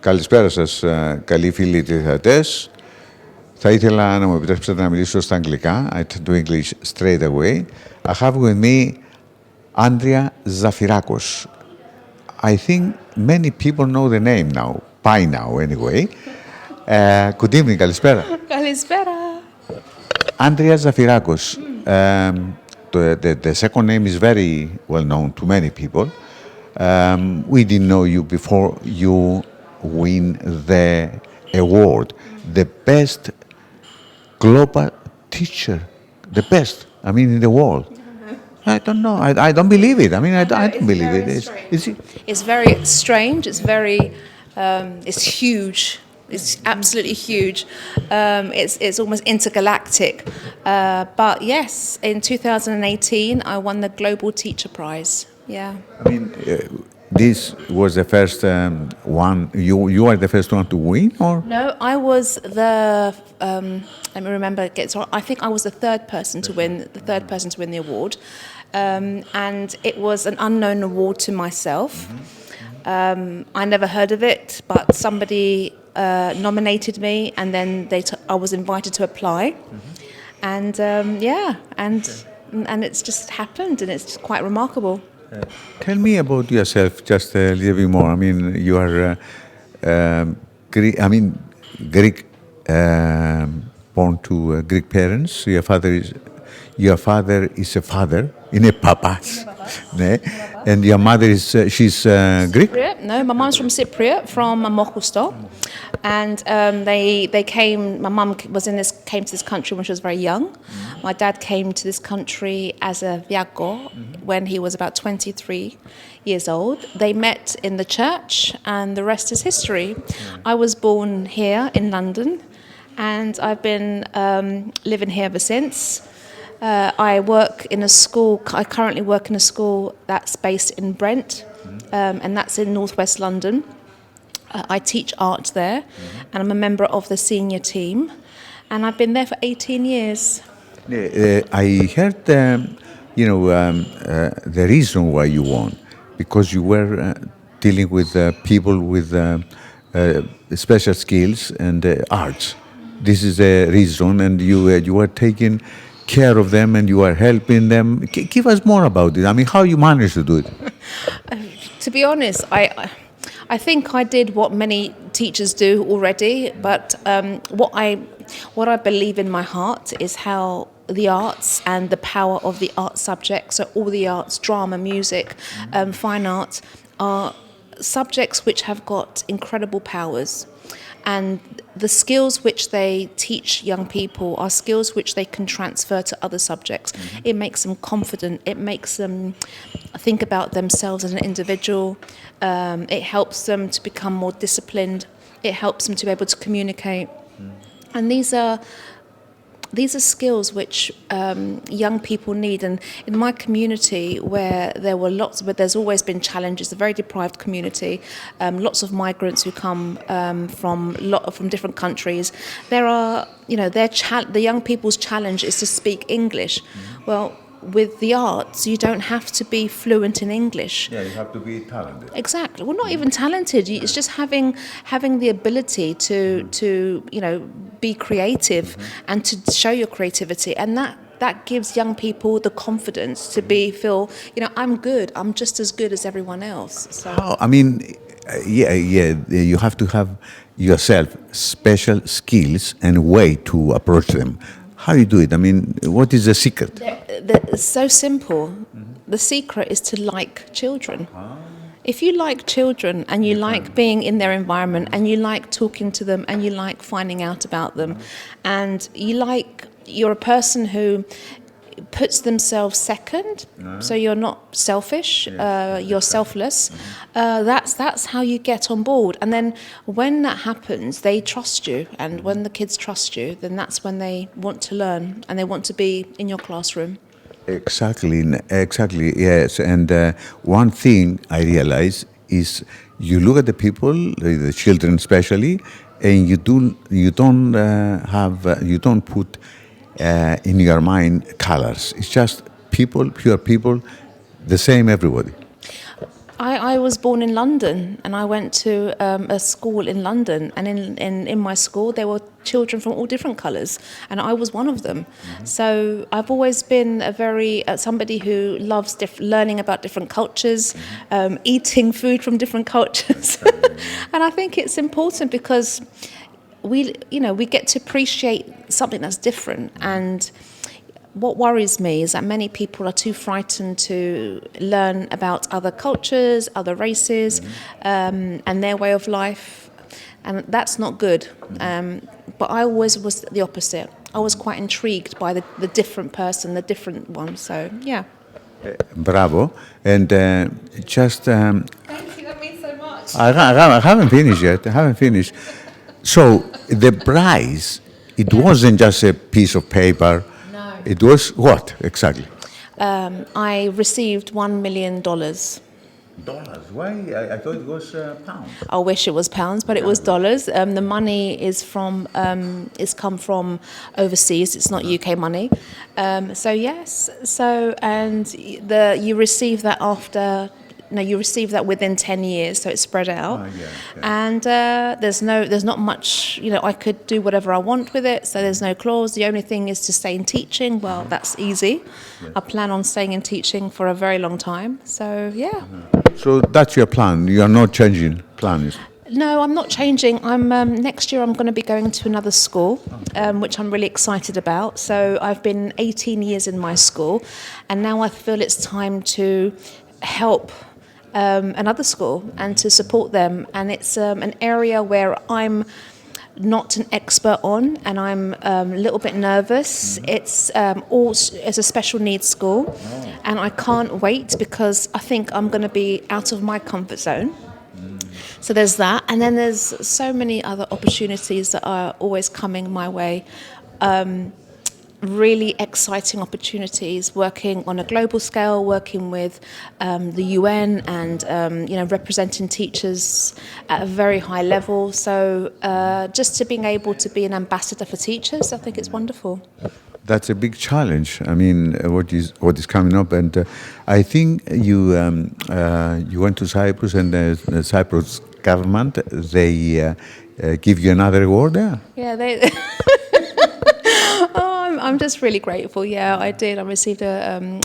Καλησπέρα σας, καλοί φίλοι τηλεθεατές. Θα ήθελα να μου επιτρέψετε να μιλήσω στα αγγλικά. I turn to English straight away. I have with me Andria Zafirakou. I think many people know the name now, by now anyway. Good evening, καλησπέρα. Καλησπέρα. Andria Zafirakou. The second name is very well known to many people. We didn't know you before you win the award, the best global teacher, the best, I mean, in the world. I don't know. I don't believe it. I mean, I don't believe it. It's very strange. It's very, it's huge. It's absolutely huge. It's almost intergalactic. But yes, in 2018, I won the Global Teacher Prize. Yeah. I mean, this was the first one. You are the first one to win, or? No, I was the. Let me remember. I think I was the third person to win. The third person to win the award, and it was an unknown award to myself. I never heard of it, but somebody nominated me, and then I was invited to apply, and and it's just happened, and it's just quite remarkable. Tell me about yourself just a little bit more. I mean, you are Greek, born to Greek parents. Your father is a father, είναι παπάς. And your mother is she's Greek? Cypriot. No, my mum's from Cypriot, from Mokosto. And they came. My mum came to this country when she was very young. My dad came to this country as a viago when he was about 23 years old. They met in the church, and the rest is history. I was born here in London, and I've been living here ever since. I work in a school. I currently work in a school that's based in Brent, and that's in northwest London. I teach art there, and I'm a member of the senior team, and I've been there for 18 years. I heard, the reason why you won, because you were dealing with people with special skills and arts. This is the reason, and you were taking care of them and you are helping them. Give us more about it. I mean, how you managed to do it? To be honest, I think I did what many teachers do already, but what I believe in my heart is how the arts and the power of the art subjects, so all the arts, drama, music, fine arts, are subjects which have got incredible powers. And the skills which they teach young people are skills which they can transfer to other subjects. It makes them confident. It makes them think about themselves as an individual. It helps them to become more disciplined. It helps them to be able to communicate. And these are skills which young people need. And in my community, where there's always been challenges, a very deprived community, lots of migrants who come from different countries. There are, the young people's challenge is to speak English. Well, with the arts, you don't have to be fluent in English. Yeah, you have to be talented. Exactly. Well, not even talented. It's just having the ability to be creative and to show your creativity, and that gives young people the confidence to feel I'm good. I'm just as good as everyone else. So. You have to have yourself special skills and way to approach them. How you do it? I mean, what is the secret? It's so simple. The secret is to like children. If you like children and you like being in their environment and you like talking to them and you like finding out about them and you're a person who puts themselves second, so you're not selfish, you're selfless, that's how you get on board. And then when that happens, they trust you, and when the kids trust you, then that's when they want to learn and they want to be in your classroom. Exactly, yes. And one thing I realize is you look at the people, the children especially, and you don't put in your mind colors. It's just people, pure people, the same everybody. I was born in London, and I went to a school in London, and in my school there were children from all different colours, and I was one of them. So I've always been a very somebody who loves learning about different cultures, eating food from different cultures, and I think it's important because we get to appreciate something that's different. And what worries me is that many people are too frightened to learn about other cultures, other races, and their way of life, and that's not good. But I always was the opposite. I was quite intrigued by the different person, the different one. So yeah. Bravo. And just... Thank you, that means so much. I haven't finished yet. So the prize, it wasn't just a piece of paper. It was what, exactly? I received $1 million. Dollars? Why? I thought it was pounds. I wish it was pounds, but it was dollars. The money is it's come from overseas. It's not UK money. So yes. So and you receive that after. No, you receive that within 10 years, so it's spread out. And there's not much, I could do whatever I want with it, so there's no clause. The only thing is to stay in teaching. Well, that's easy. I plan on staying in teaching for a very long time, so yeah. So that's your plan? You are not changing plans? No, I'm not changing. Next year I'm going to be going to another school, which I'm really excited about. So I've been 18 years in my school, and now I feel it's time to help another school and to support them, and it's an area where I'm not an expert on, and I'm a little bit nervous. It's a special needs school, and I can't wait because I think I'm going to be out of my comfort zone. So there's that, and then there's so many other opportunities that are always coming my way. Really exciting opportunities, working on a global scale, working with the UN, and representing teachers at a very high level. So just to being able to be an ambassador for teachers, I think it's wonderful. That's a big challenge. I mean, what is coming up, and I think you went to Cyprus, and the Cyprus government, they give you another award there. Yeah, they. I'm just really grateful. Yeah, I did. I received an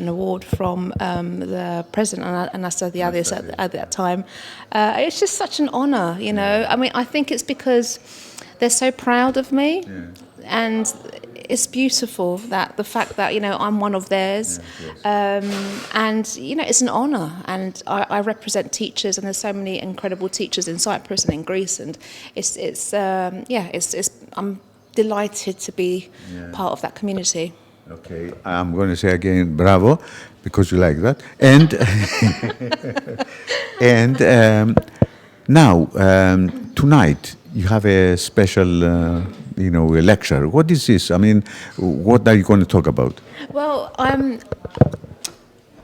award from the president, Anastasiadis, at that time. It's just such an honour, I mean, I think it's because they're so proud of me, and it's beautiful that the fact that I'm one of theirs, and it's an honour, and I represent teachers, and there's so many incredible teachers in Cyprus and in Greece, and I'm delighted to be part of that community. Okay, I'm going to say again, bravo, because you like that. And now, tonight, you have a special, a lecture. What is this? I mean, what are you going to talk about? Well,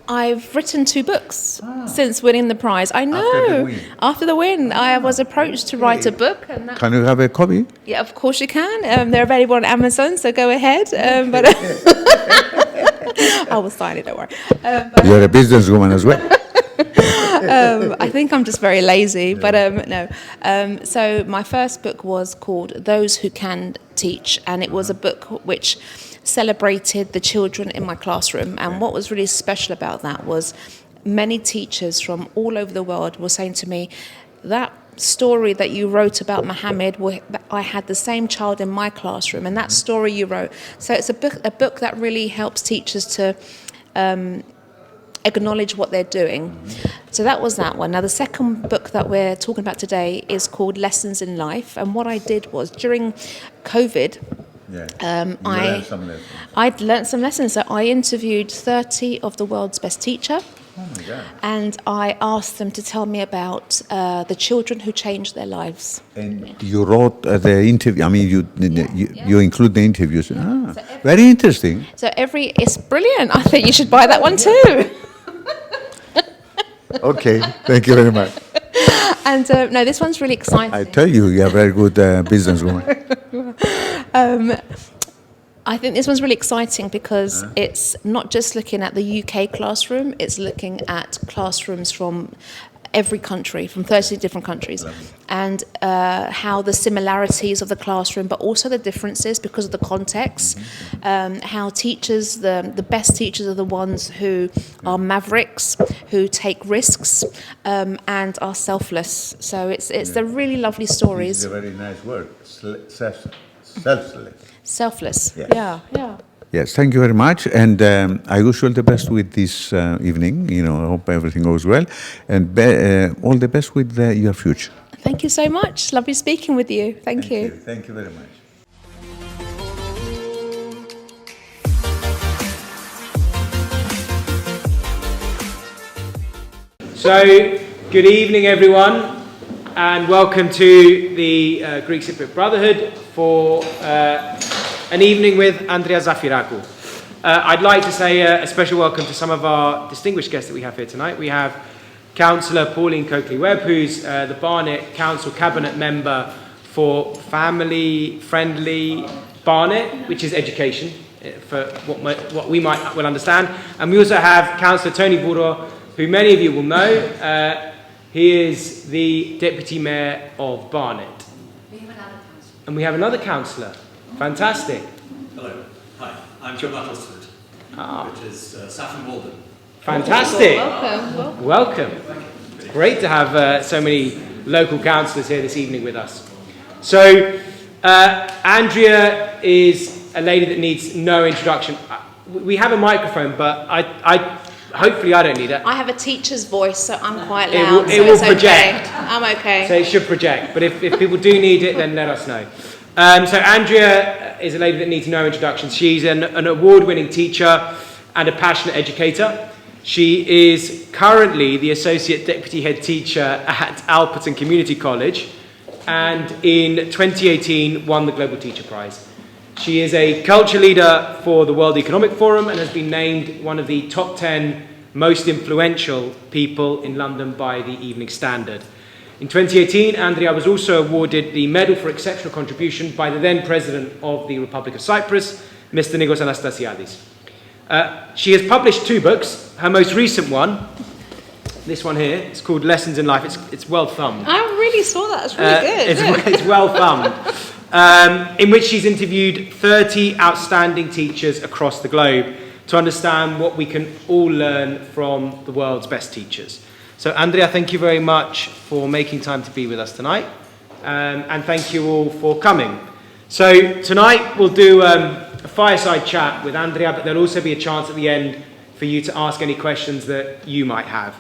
I've written 2 books since winning the prize. I know. After the win, I was approached to write a book. And can you have a copy? Yeah, of course you can. They're available on Amazon, so go ahead. But I will sign it, don't worry. You're a businesswoman as well. I think I'm just very lazy, but no. So my first book was called Those Who Can Teach, and it was a book which celebrated the children in my classroom. And what was really special about that was many teachers from all over the world were saying to me, that story that you wrote about Mohammed, I had the same child in my classroom, and that story you wrote. So it's a book that really helps teachers to acknowledge what they're doing. So that was that one. Now the second book that we're talking about today is called Lessons in Life, and what I did was during COVID, I'd learnt some lessons. So I interviewed 30 of the world's best teachers. Oh my God. And I asked them to tell me about the children who changed their lives. And you wrote the interview. I mean, you include the interviews. Very interesting. So it's brilliant. I think you should buy that one too. Okay, thank you very much. And no, this one's really exciting. I tell you, you're a very good businesswoman. I think this one's really exciting because it's not just looking at the UK classroom, it's looking at classrooms from every country, from 30 different countries, and how the similarities of the classroom, but also the differences because of the context, how teachers, the best teachers are the ones who are mavericks, who take risks, and are selfless. So it's the really lovely stories. It's a very nice word, selfless. Selfless, Yes. yeah. Yes, thank you very much, and I wish you all the best with this evening. You know, I hope everything goes well, and all the best with your future. Thank you so much. Lovely speaking with you. Thank you. Thank you very much. So, good evening, everyone, and welcome to the Greek Cypriot Brotherhood for an evening with Andria Zafirakou. I'd like to say a special welcome to some of our distinguished guests that we have here tonight. We have Councillor Pauline Coakley-Webb, who's the Barnet Council Cabinet Member for Family Friendly Barnet, which is education, for what we might well understand. And we also have Councillor Tony Buro, who many of you will know. He is the Deputy Mayor of Barnet. We have another councillor. And we have another councillor. Fantastic. Hello. Hi. I'm from Uttlesford, which is Saffron Walden. Fantastic. Welcome. Welcome. Great to have so many local councillors here this evening with us. So, Andria is a lady that needs no introduction. We have a microphone, but hopefully I don't need it. I have a teacher's voice, so I'm quite loud. It will project. Okay. I'm okay. So it should project, but if people do need it, then let us know. So Andria is a lady that needs no introduction. She's an award-winning teacher and a passionate educator. She is currently the Associate Deputy Head Teacher at Alperton Community College, and in 2018 won the Global Teacher Prize. She is a culture leader for the World Economic Forum and has been named one of the top 10 most influential people in London by the Evening Standard. In 2018, Andria was also awarded the Medal for Exceptional Contribution by the then President of the Republic of Cyprus, Mr. Nikos Anastasiadis. She has published 2 books. Her most recent one, this one here, it's called Lessons in Life. It's well thumbed. I really saw that. It's really good. It's well thumbed. In which she's interviewed 30 outstanding teachers across the globe to understand what we can all learn from the world's best teachers. So, Andria, thank you very much for making time to be with us tonight. And thank you all for coming. So, tonight we'll do a fireside chat with Andria, but there'll also be a chance at the end for you to ask any questions that you might have.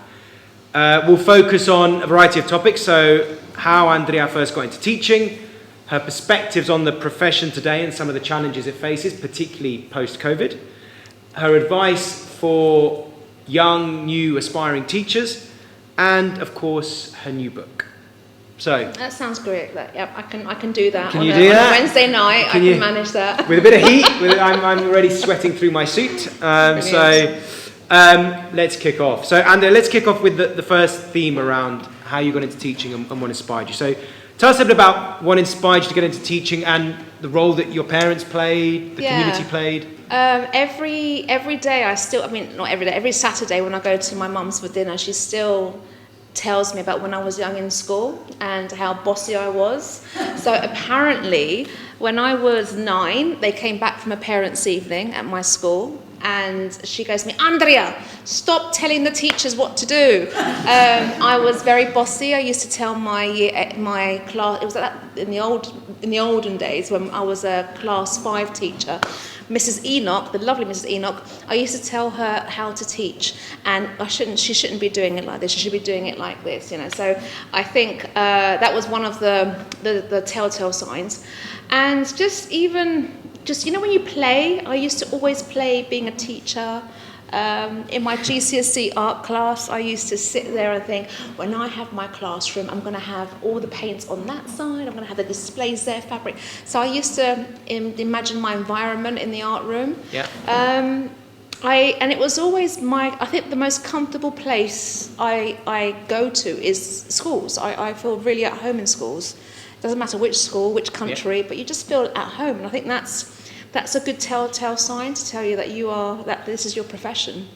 We'll focus on a variety of topics. So, how Andria first got into teaching, her perspectives on the profession today and some of the challenges it faces, particularly post-COVID, her advice for young, new, aspiring teachers, and, of course, her new book. So that sounds great. Yep, I can do that. Can you do that? On a Wednesday night, I can manage that. With a bit of heat, I'm already sweating through my suit. Let's kick off. So, Andrea, let's kick off with the first theme around how you got into teaching and what inspired you. So, tell us a bit about what inspired you to get into teaching and the role that your parents played, the community played. Every day not every day, every Saturday when I go to my mum's for dinner, she still tells me about when I was young in school and how bossy I was. So apparently, when I was 9, they came back from a parents' evening at my school, and she goes to me, Andria, stop telling the teachers what to do. I was very bossy. I used to tell my class, it was in the olden days when I was a class 5 teacher, Mrs. Enoch, the lovely Mrs. Enoch, I used to tell her how to teach, and she shouldn't be doing it like this, she should be doing it like this, you know. So I think that was one of the telltale signs. And just you know, when you play, I used to always play being a teacher. In my GCSE art class, I used to sit there and think, when I have my classroom, I'm going to have all the paints on that side, I'm going to have the displays there, fabric. So I used to imagine my environment in the art room. Yeah. And it was always I think the most comfortable place I go to is schools. I feel really at home in schools. It doesn't matter which school, which country, but you just feel at home. And I think that's That's a good telltale sign to tell you that this is your profession.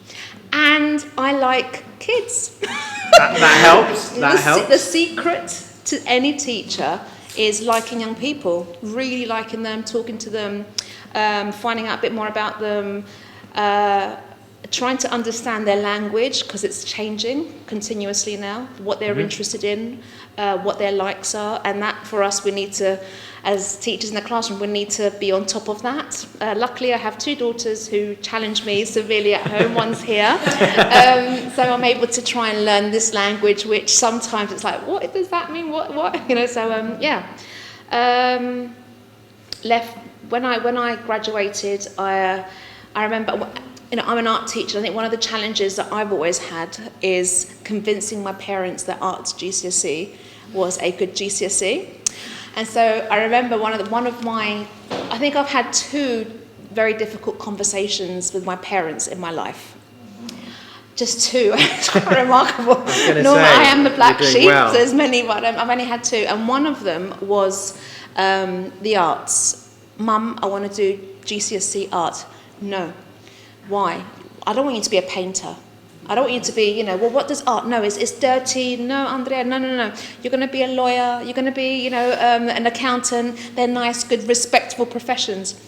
And I like kids. That helps. That helps. The secret to any teacher is liking young people, really liking them, talking to them, finding out a bit more about them, trying to understand their language, because it's changing continuously now, what they're interested in, what their likes are, and that for us we need to, as teachers in the classroom, we need to be on top of that. Luckily I have 2 daughters who challenge me severely at home, one's here, so I'm able to try and learn this language, which sometimes it's like, what does that mean, what? You know, so when I graduated, I remember, you know, I'm an art teacher. I think one of the challenges that I've always had is convincing my parents that arts GCSE was a good GCSE. And so I remember one of my, I think I've had 2 very difficult conversations with my parents in my life. Just 2. It's quite remarkable. Normally I am the black sheep, well. So there's many, but I've only had 2. And one of them was the arts. Mum, I want to do GCSE art. No. Why? I don't want you to be a painter. I don't want you to be, you know, well, what does art? No, it's dirty. No, Andrea, no. You're going to be a lawyer. You're going to be, you know, an accountant. They're nice, good, respectable professions.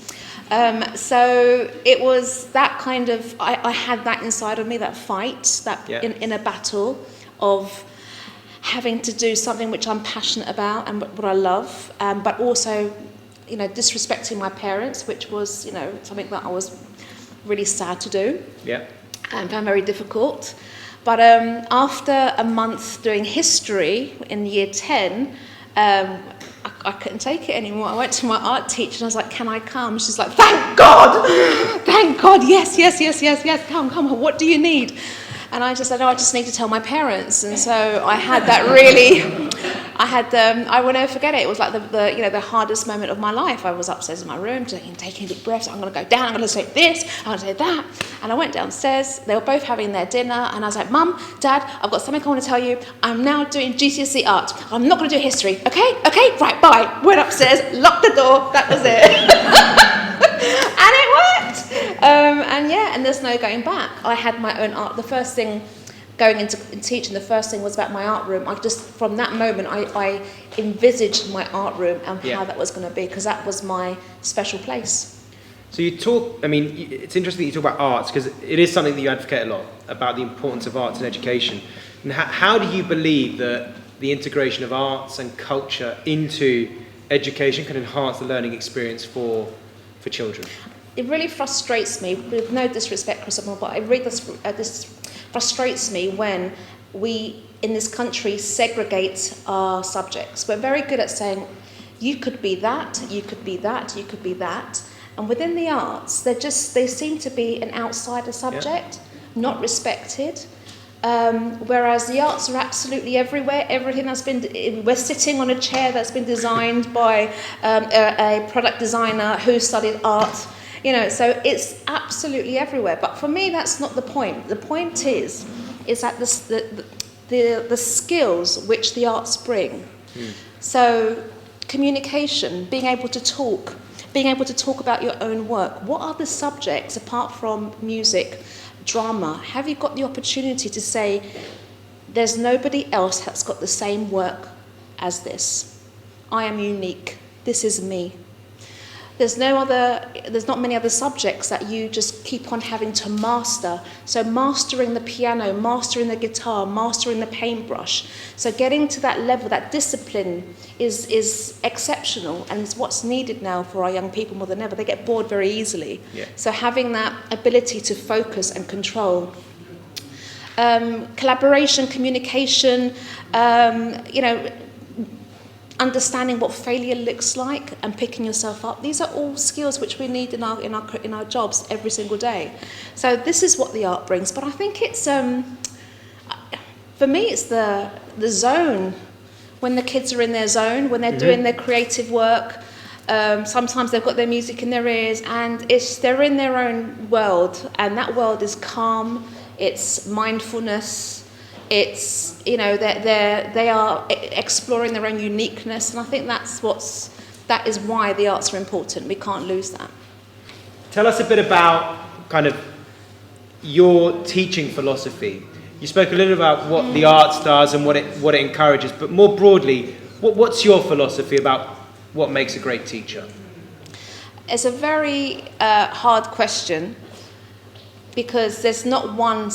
So it was that kind of, I had that inside of me, that fight, in a battle of having to do something which I'm passionate about and what I love, but also, you know, disrespecting my parents, which was, you know, something that I was really sad to do. Yeah. And found very difficult. But after a month doing history in year 10, I couldn't take it anymore. I went to my art teacher and I was like, can I come? She's like, thank God, yes, come, what do you need? And I just said, I just need to tell my parents. And so I had that really, I will never forget it. It was like the hardest moment of my life. I was upstairs in my room, taking deep breaths. I'm going to go down, I'm going to say this, I'm going to say that. And I went downstairs. They were both having their dinner. And I was like, Mum, Dad, I've got something I want to tell you. I'm now doing GCSE art. I'm not going to do history. Okay, right, bye. Went upstairs, locked the door. That was it. And it worked. And there's no going back. I had my own art. The first thing going into teaching, the first thing was about my art room. From that moment, I envisaged my art room and how that was going to be, because that was my special place. So you talk, I mean, it's interesting that you talk about arts, because it is something that you advocate a lot, about the importance of arts in education. And how do you believe that the integration of arts and culture into education can enhance the learning experience for children? It really frustrates me, with no disrespect, Chris, but this frustrates me when we, in this country, segregate our subjects. We're very good at saying, you could be that, you could be that, you could be that. And within the arts, they seem to be an outsider subject, not respected. Whereas the arts are absolutely everywhere. Everything we're sitting on a chair that's been designed by a product designer who studied art. You know, so it's absolutely everywhere. But for me, that's not the point. The point is that the skills which the arts bring. So communication, being able to talk about your own work. What are the subjects apart from music, drama? Have you got the opportunity to say, there's nobody else that's got the same work as this. I am unique. This is me. There's not many other subjects that you just keep on having to master. So mastering the piano, mastering the guitar, mastering the paintbrush. So getting to that level, that discipline is exceptional, and it's what's needed now for our young people more than ever. They get bored very easily. Yeah. So having that ability to focus and control. Collaboration, communication, understanding what failure looks like and picking yourself up. These are all skills which we need in our jobs every single day. So this is what the art brings. But I think it's for me it's the zone, when the kids are in their zone, when they're doing their creative work. Sometimes they've got their music in their ears and they're in their own world, and that world is calm. It's mindfulness. It's, they are exploring their own uniqueness, and I think that is why the arts are important. We can't lose that. tell us a bit about kind of your teaching philosophy. You spoke a little about what the arts does and what it encourages, but more broadly, what's your philosophy about what makes a great teacher? It's a very hard question because there's not one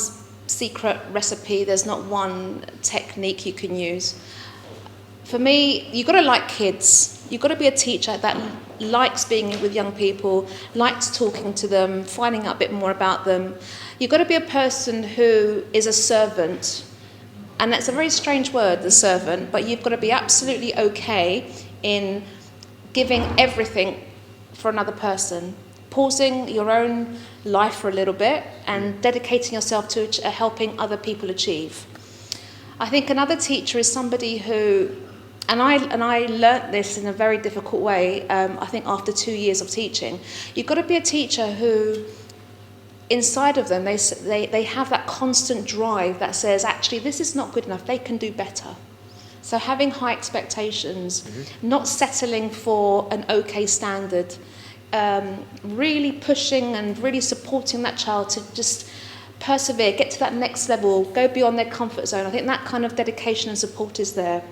secret recipe, there's not one technique you can use. For me, you've got to like kids. You've got to be a teacher that likes being with young people, likes talking to them, finding out a bit more about them. You've got to be a person who is a servant. And that's a very strange word, the servant, but you've got to be absolutely okay in giving everything for another person, pausing your own life for a little bit and dedicating yourself to helping other people achieve. I think another teacher is somebody who, and I learnt this in a very difficult way, I think after 2 years of teaching, you've got to be a teacher who, inside of them, they have that constant drive that says, actually, this is not good enough, they can do better. So having high expectations, not settling for an okay standard, really pushing and really supporting that child to just persevere, get to that next level, go beyond their comfort zone. I think that kind of dedication and support is there.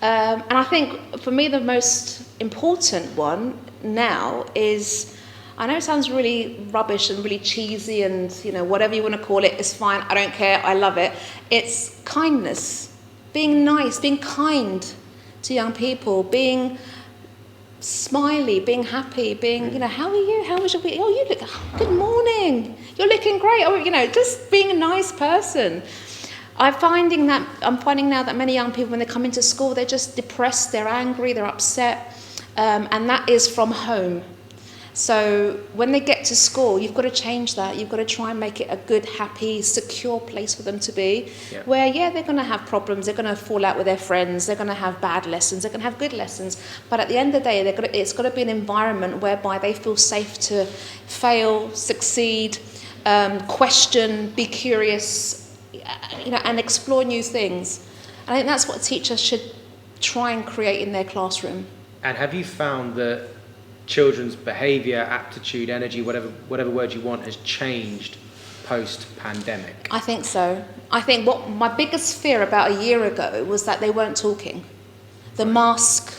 And I think for me the most important one now is, I know it sounds really rubbish and really cheesy and, you know, whatever you want to call it, it's fine, I don't care, I love it. It's kindness, being nice, being kind to young people, being smiley, being happy, being, you know, how are you? How was your week? Oh, you look, good morning. You're looking great. Oh, you know, just being a nice person. I'm finding now that many young people, when they come into school, they're just depressed, they're angry, they're upset, and that is from home. So when they get to school, you've got to change that. You've got to try and make it a good, happy, secure place for them to be. Yeah. Where, they're going to have problems. They're going to fall out with their friends. They're going to have bad lessons. They're going to have good lessons. But at the end of the day, it's got to be an environment whereby they feel safe to fail, succeed, question, be curious, you know, and explore new things. And I think that's what teachers should try and create in their classroom. And have you found that children's behaviour, aptitude, energy, whatever word you want, has changed post-pandemic? I think so. I think what my biggest fear about a year ago was that they weren't talking. The mask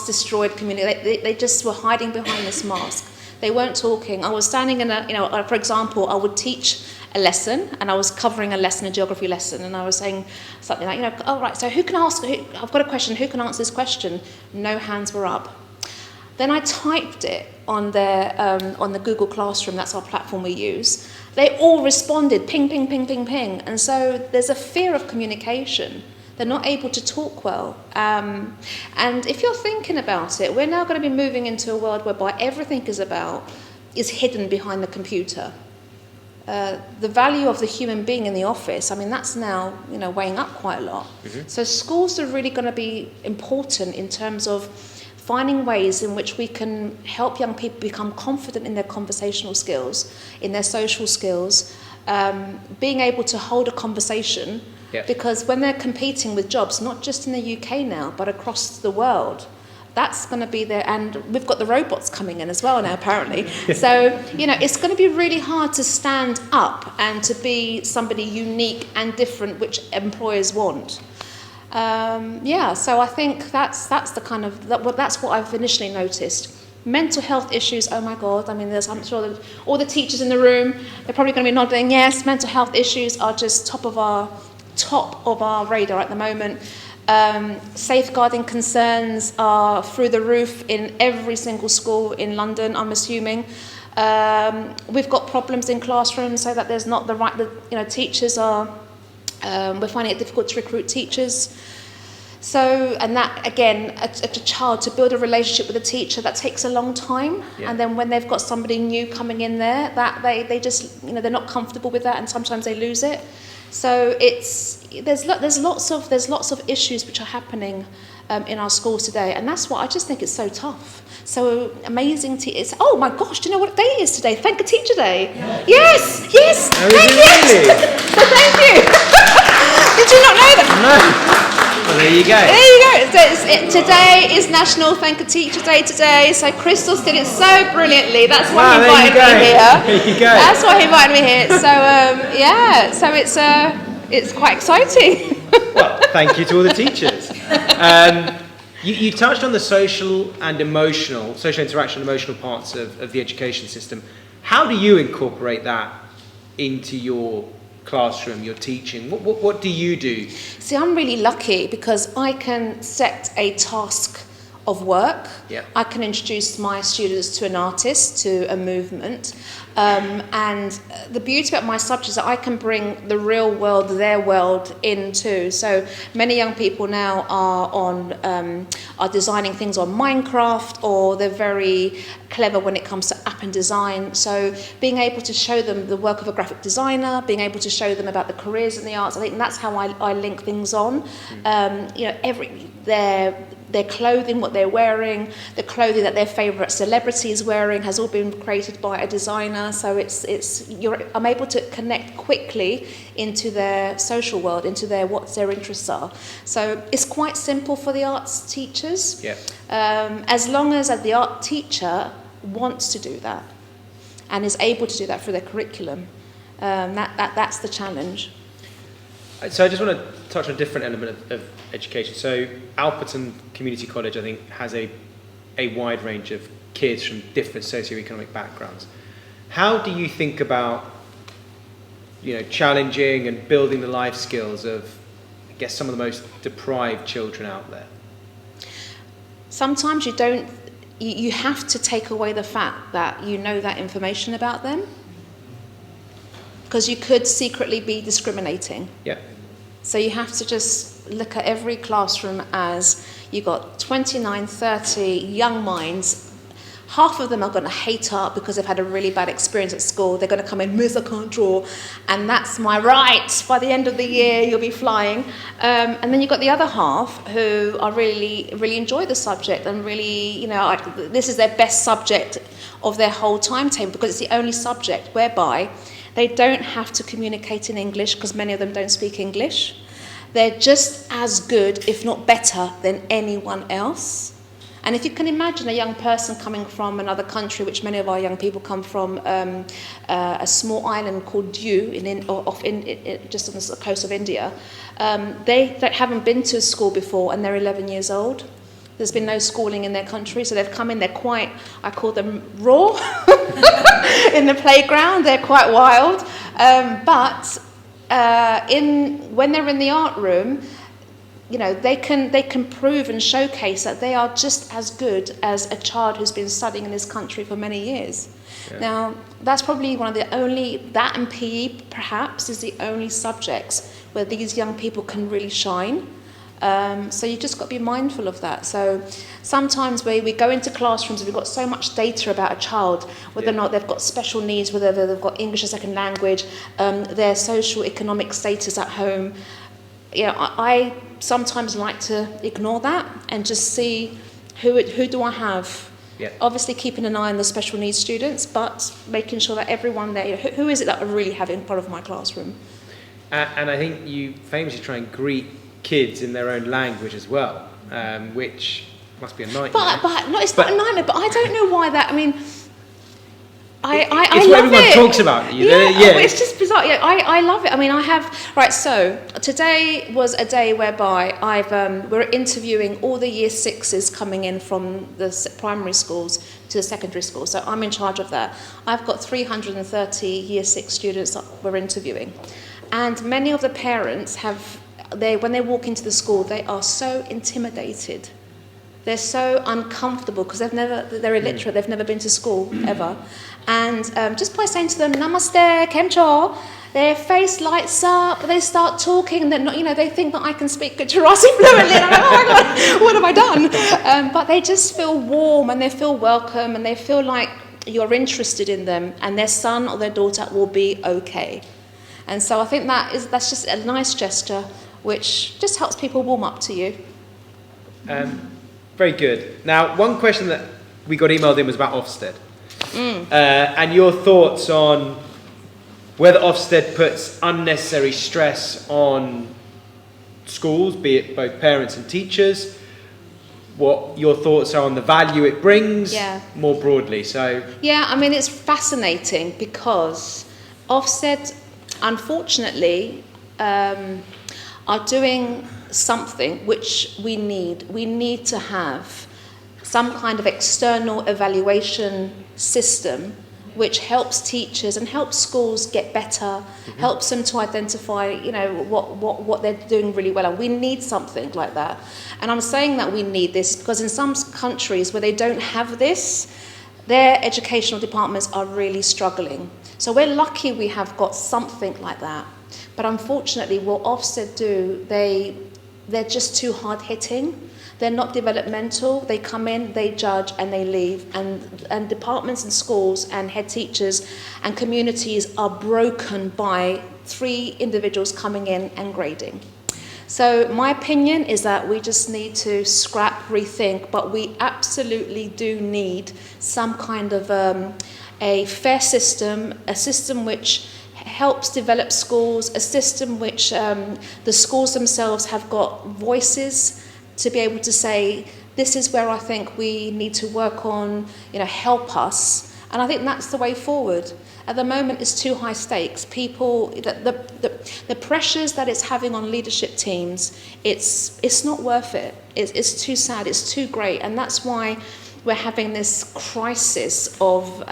destroyed community. They just were hiding behind this mask. They weren't talking. I was standing in for example, I would teach a lesson and I was covering a lesson, a geography lesson, and I was saying something like, oh right, so who can ask, I've got a question, who can answer this question? No hands were up. Then I typed it on the Google Classroom, that's our platform we use. They all responded, ping, ping, ping, ping, ping. And so there's a fear of communication. They're not able to talk well. And if you're thinking about it, we're now going to be moving into a world whereby everything is hidden behind the computer. The value of the human being in the office, I mean, that's now, you know, weighing up quite a lot. So schools are really going to be important in terms of finding ways in which we can help young people become confident in their conversational skills, in their social skills, being able to hold a conversation, because when they're competing with jobs, not just in the UK now, but across the world, that's going to be there. And we've got the robots coming in as well now, apparently. So, you know, it's going to be really hard to stand up and to be somebody unique and different, which employers want. So I think that's the kind of, that's what I've initially noticed. Mental health issues, oh my God, I mean, I'm sure that all the teachers in the room, they're probably going to be nodding, yes, mental health issues are just top of our radar at the moment. Safeguarding concerns are through the roof in every single school in London, I'm assuming. We've got problems in classrooms so that there's not the right, teachers are, we're finding it difficult to recruit teachers. So, and that, again, a child, to build a relationship with a teacher, that takes a long time. And then when they've got somebody new coming in there, that they just, they're not comfortable with that, and sometimes they lose it. So there's lots of issues which are happening in our schools today, and that's what I just think it's so tough. So amazing. It's, oh my gosh, do you know what day it is today? Thank a Teacher Day. Yes. Thank you. Really? So thank you. Did you not know that? No. there you go. There you go. Today is National Thank a Teacher Day today, so Crystal's did it so brilliantly. That's why he invited me here. There you go. That's why he invited me here. So so it's quite exciting. Well, thank you to all the teachers. You touched on the social interaction, emotional parts of the education system. How do you incorporate that into your classroom, your teaching? What do you do? See, I'm really lucky because I can set a task of work. Yeah. I can introduce my students to an artist, to a movement. And the beauty about my subject is that I can bring the real world, their world into. So many young people now are designing things on Minecraft, or they're very clever when it comes to app and design. So being able to show them the work of a graphic designer, being able to show them about the careers in the arts, I think that's how I link things on. Their clothing, what they're wearing, the clothing that their favourite celebrity is wearing has all been created by a designer. So I'm able to connect quickly into their social world, into what their interests are. So it's quite simple for the arts teachers, as long as the art teacher wants to do that and is able to do that through their curriculum. That's the challenge. So I just want to touch on a different element of education. So Alperton Community College, I think, has a wide range of kids from different socioeconomic backgrounds. How do you think about, challenging and building the life skills of, I guess, some of the most deprived children out there? Sometimes you have to take away the fact that you know that information about them, because you could secretly be discriminating. Yeah. So you have to just look at every classroom as you've got 29, 30 young minds. Half of them are going to hate art because they've had a really bad experience at school. They're going to come in, Miss, I can't draw, and that's my right. By the end of the year, you'll be flying. And then you've got the other half who are really enjoy the subject and really, this is their best subject of their whole timetable because it's the only subject whereby they don't have to communicate in English because many of them don't speak English. They're just as good, if not better, than anyone else. And if you can imagine a young person coming from another country, which many of our young people come from, a small island called Diu, just on the coast of India, they haven't been to school before and they're 11 years old. There's been no schooling in their country, so they've come in, they're quite, I call them raw, in the playground, they're quite wild. But when they're in the art room, they can prove and showcase that they are just as good as a child who's been studying in this country for many years. Yeah. Now, that's probably one of the only, that and PE perhaps, is the only subjects where these young people can really shine. So you just got to be mindful of that. So sometimes we go into classrooms and we've got so much data about a child, whether or not they've got special needs, whether they've got English as a second language, their social economic status at home. I sometimes like to ignore that and just see who do I have. Yeah. Obviously keeping an eye on the special needs students, but making sure that everyone there, who is it that I really have in part of my classroom? And I think you famously try and greet kids in their own language as well, which must be a nightmare. But no, it's not a nightmare. But I don't know why that. I mean, it's I what love everyone it. talks about. It's just bizarre. Yeah, I love it. I mean, So today was a day whereby we're interviewing all the year sixes coming in from the primary schools to the secondary schools. So I'm in charge of that. I've got 330 year six students that we're interviewing, and many of the parents when they walk into the school, they are so intimidated. They're so uncomfortable because they're illiterate, they've never been to school ever. And just by saying to them, Namaste, Kemcho, their face lights up, they start talking, and they're not, they think that I can speak Gujarati fluently, and I'm like, oh my God, what have I done? But they just feel warm and they feel welcome and they feel like you're interested in them and their son or their daughter will be okay. And so I think that's just a nice gesture which just helps people warm up to you. Very good. Now, one question that we got emailed in was about Ofsted. And your thoughts on whether Ofsted puts unnecessary stress on schools, be it both parents and teachers, what your thoughts are on the value it brings more broadly. So yeah, I mean, it's fascinating because Ofsted, unfortunately, are doing something which we need. We need to have some kind of external evaluation system which helps teachers and helps schools get better, helps them to identify, you know, what they're doing really well. And we need something like that. And I'm saying that we need this because in some countries where they don't have this, their educational departments are really struggling. So we're lucky we have got something like that. But unfortunately, what Ofsted do, they're just too hard-hitting. They're not developmental. They come in, they judge, and they leave. And departments and schools and head teachers and communities are broken by 3 individuals coming in and grading. So my opinion is that we just need to scrap, rethink, but we absolutely do need some kind of a fair system, a system which helps develop schools, a system which the schools themselves have got voices to be able to say, this is where I think we need to work on, you know, help us. And I think that's the way forward. At the moment, it's too high stakes. People, the pressures that it's having on leadership teams, it's not worth it. It's too sad, it's too great. And that's why we're having this crisis of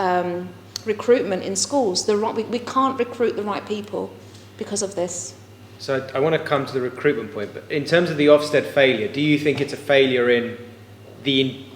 recruitment in schools. We can't recruit the right people because of this. So I want to come to the recruitment point, but in terms of the Ofsted failure, do you think it's a failure in the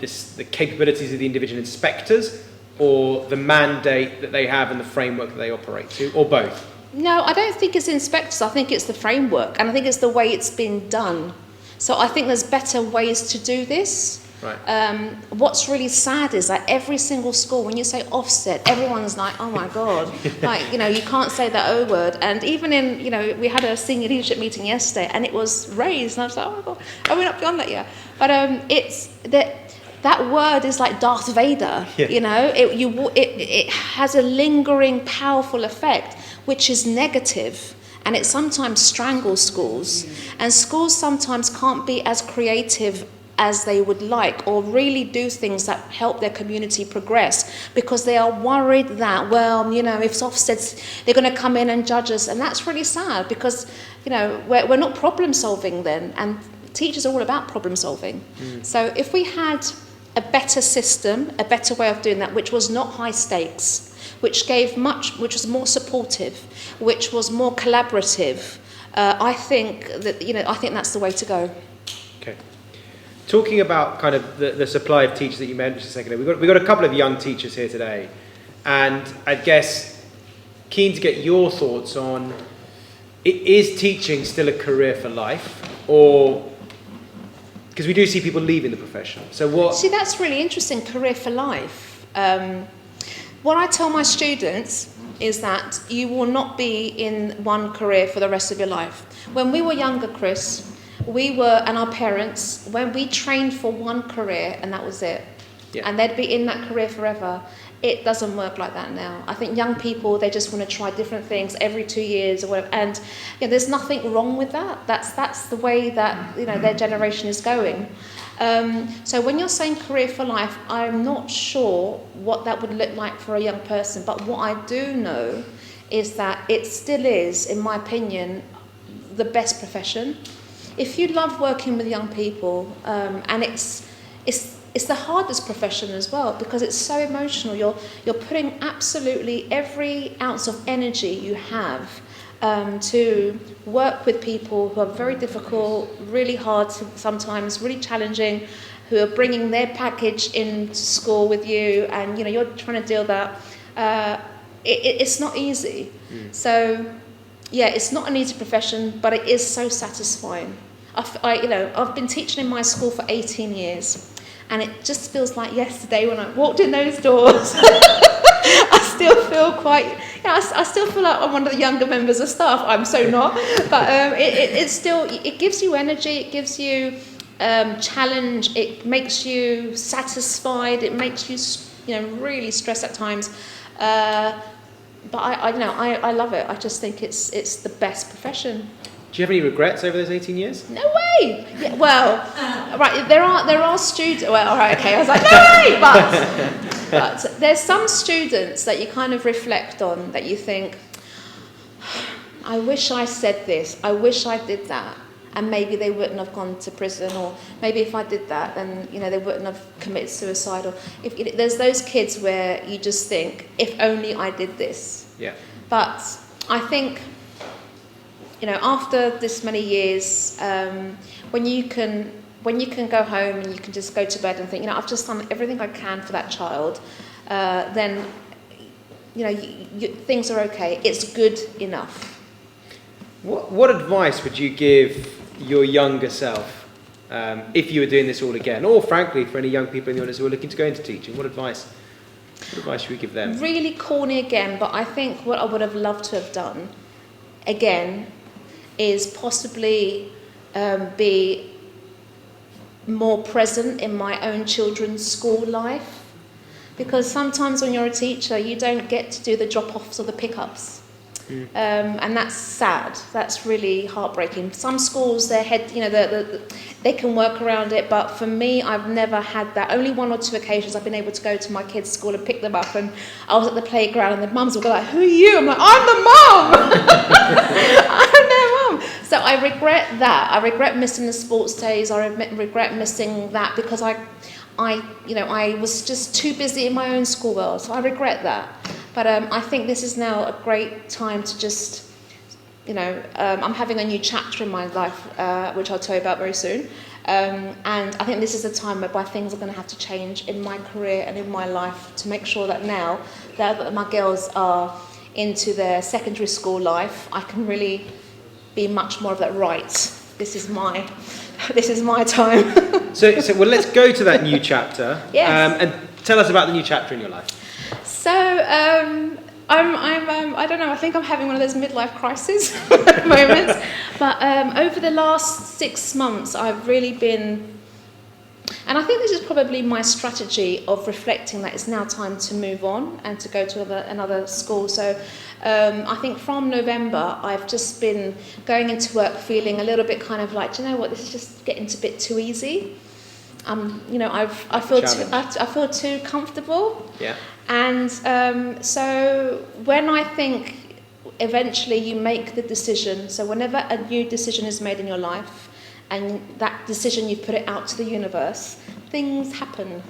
capabilities of the individual inspectors or the mandate that they have and the framework that they operate to, or both? No, I don't think it's inspectors. I think it's the framework, and I think it's the way it's been done. So I think there's better ways to do this. Right. What's really sad is that every single school, when you say Ofsted, everyone's like, oh my God, like, you know, you can't say that O word. And even in, you know, we had a senior leadership meeting yesterday and it was raised and I was like, oh my God, are we not beyond that yet? But it's that word is like Darth Vader, you know, it has a lingering, powerful effect, which is negative. And it sometimes strangles schools. And schools sometimes can't be as creative as they would like, or really do things that help their community progress, because they are worried that, well, you know, if Ofsted's, they're going to come in and judge us, and that's really sad because, you know, we're not problem solving then, and teachers are all about problem solving. So if we had a better system, a better way of doing that, which was not high stakes, which was more supportive, which was more collaborative, I think that's the way to go. Okay. Talking about kind of the supply of teachers that you mentioned a second ago, we've got a couple of young teachers here today, and I guess keen to get your thoughts on, is teaching still a career for life, or because we do see people leaving the profession? So what? See, that's really interesting. Career for life. What I tell my students is that you will not be in one career for the rest of your life. When we were younger, Chris, and our parents, when we trained for one career and that was it, and they'd be in that career forever. It doesn't work like that now. I think young people, they just want to try different things every 2 years or whatever, and you know, there's nothing wrong with that. That's the way that, you know, their generation is going. So when you're saying career for life, I'm not sure what that would look like for a young person, but what I do know is that it still is, in my opinion, the best profession. If you love working with young people, and it's the hardest profession as well, because it's so emotional. You're putting absolutely every ounce of energy you have to work with people who are very difficult, really hard sometimes, really challenging, who are bringing their package into school with you, and you know you're trying to deal with that. It's not easy. So yeah, it's not an easy profession, but it is so satisfying. I've been teaching in my school for 18 years, and it just feels like yesterday when I walked in those doors. I still feel I still feel like I'm one of the younger members of staff. I'm so not, but it gives you energy, it gives you challenge, it makes you satisfied, it makes you really stressed at times. But I love it. I just think it's the best profession. Do you have any regrets over those 18 years? No way. Yeah, well, right. There are students. Well, all right. Okay. I was like, no way. But there's some students that you kind of reflect on that you think, I wish I said this. I wish I did that. And maybe they wouldn't have gone to prison, or maybe if I did that, then they wouldn't have committed suicide. Or there's those kids where you just think, if only I did this. Yeah. But I think, after this many years, when you can go home and you can just go to bed and think, I've just done everything I can for that child, then things are okay. It's good enough. What advice would you give your younger self if you were doing this all again, or frankly for any young people in the audience who are looking to go into teaching? What advice should we give them? Really corny again, but I think what I would have loved to have done again is possibly be more present in my own children's school life, because sometimes when you're a teacher you don't get to do the drop-offs or the pick-ups. And that's sad. That's really heartbreaking. Some schools, their head, they can work around it, but for me, I've never had that. Only 1 or 2 occasions I've been able to go to my kids' school and pick them up, and I was at the playground and the mums will go like, "Who are you?" I'm like, "I'm the mum." I'm their mum. So I regret that. I regret missing the sports days. I regret missing that because I was just too busy in my own school world. So I regret that. But I think this is now a great time to just, I'm having a new chapter in my life, which I'll tell you about very soon. And I think this is a time whereby things are going to have to change in my career and in my life to make sure that now that my girls are into their secondary school life, I can really be much more of that, right, this is my time. So well, let's go to that new chapter. Yes. And tell us about the new chapter in your life. So I don't know. I think I'm having one of those midlife crises at the moment. But over the last 6 months, I've really been, and I think this is probably my strategy of reflecting that it's now time to move on and to go to another school. So I think from November, I've just been going into work feeling a little bit kind of like, do you know what? This is just getting a bit too easy. I feel too comfortable. Yeah. And so when I think eventually you make the decision, so whenever a new decision is made in your life and that decision you put it out to the universe, things happen.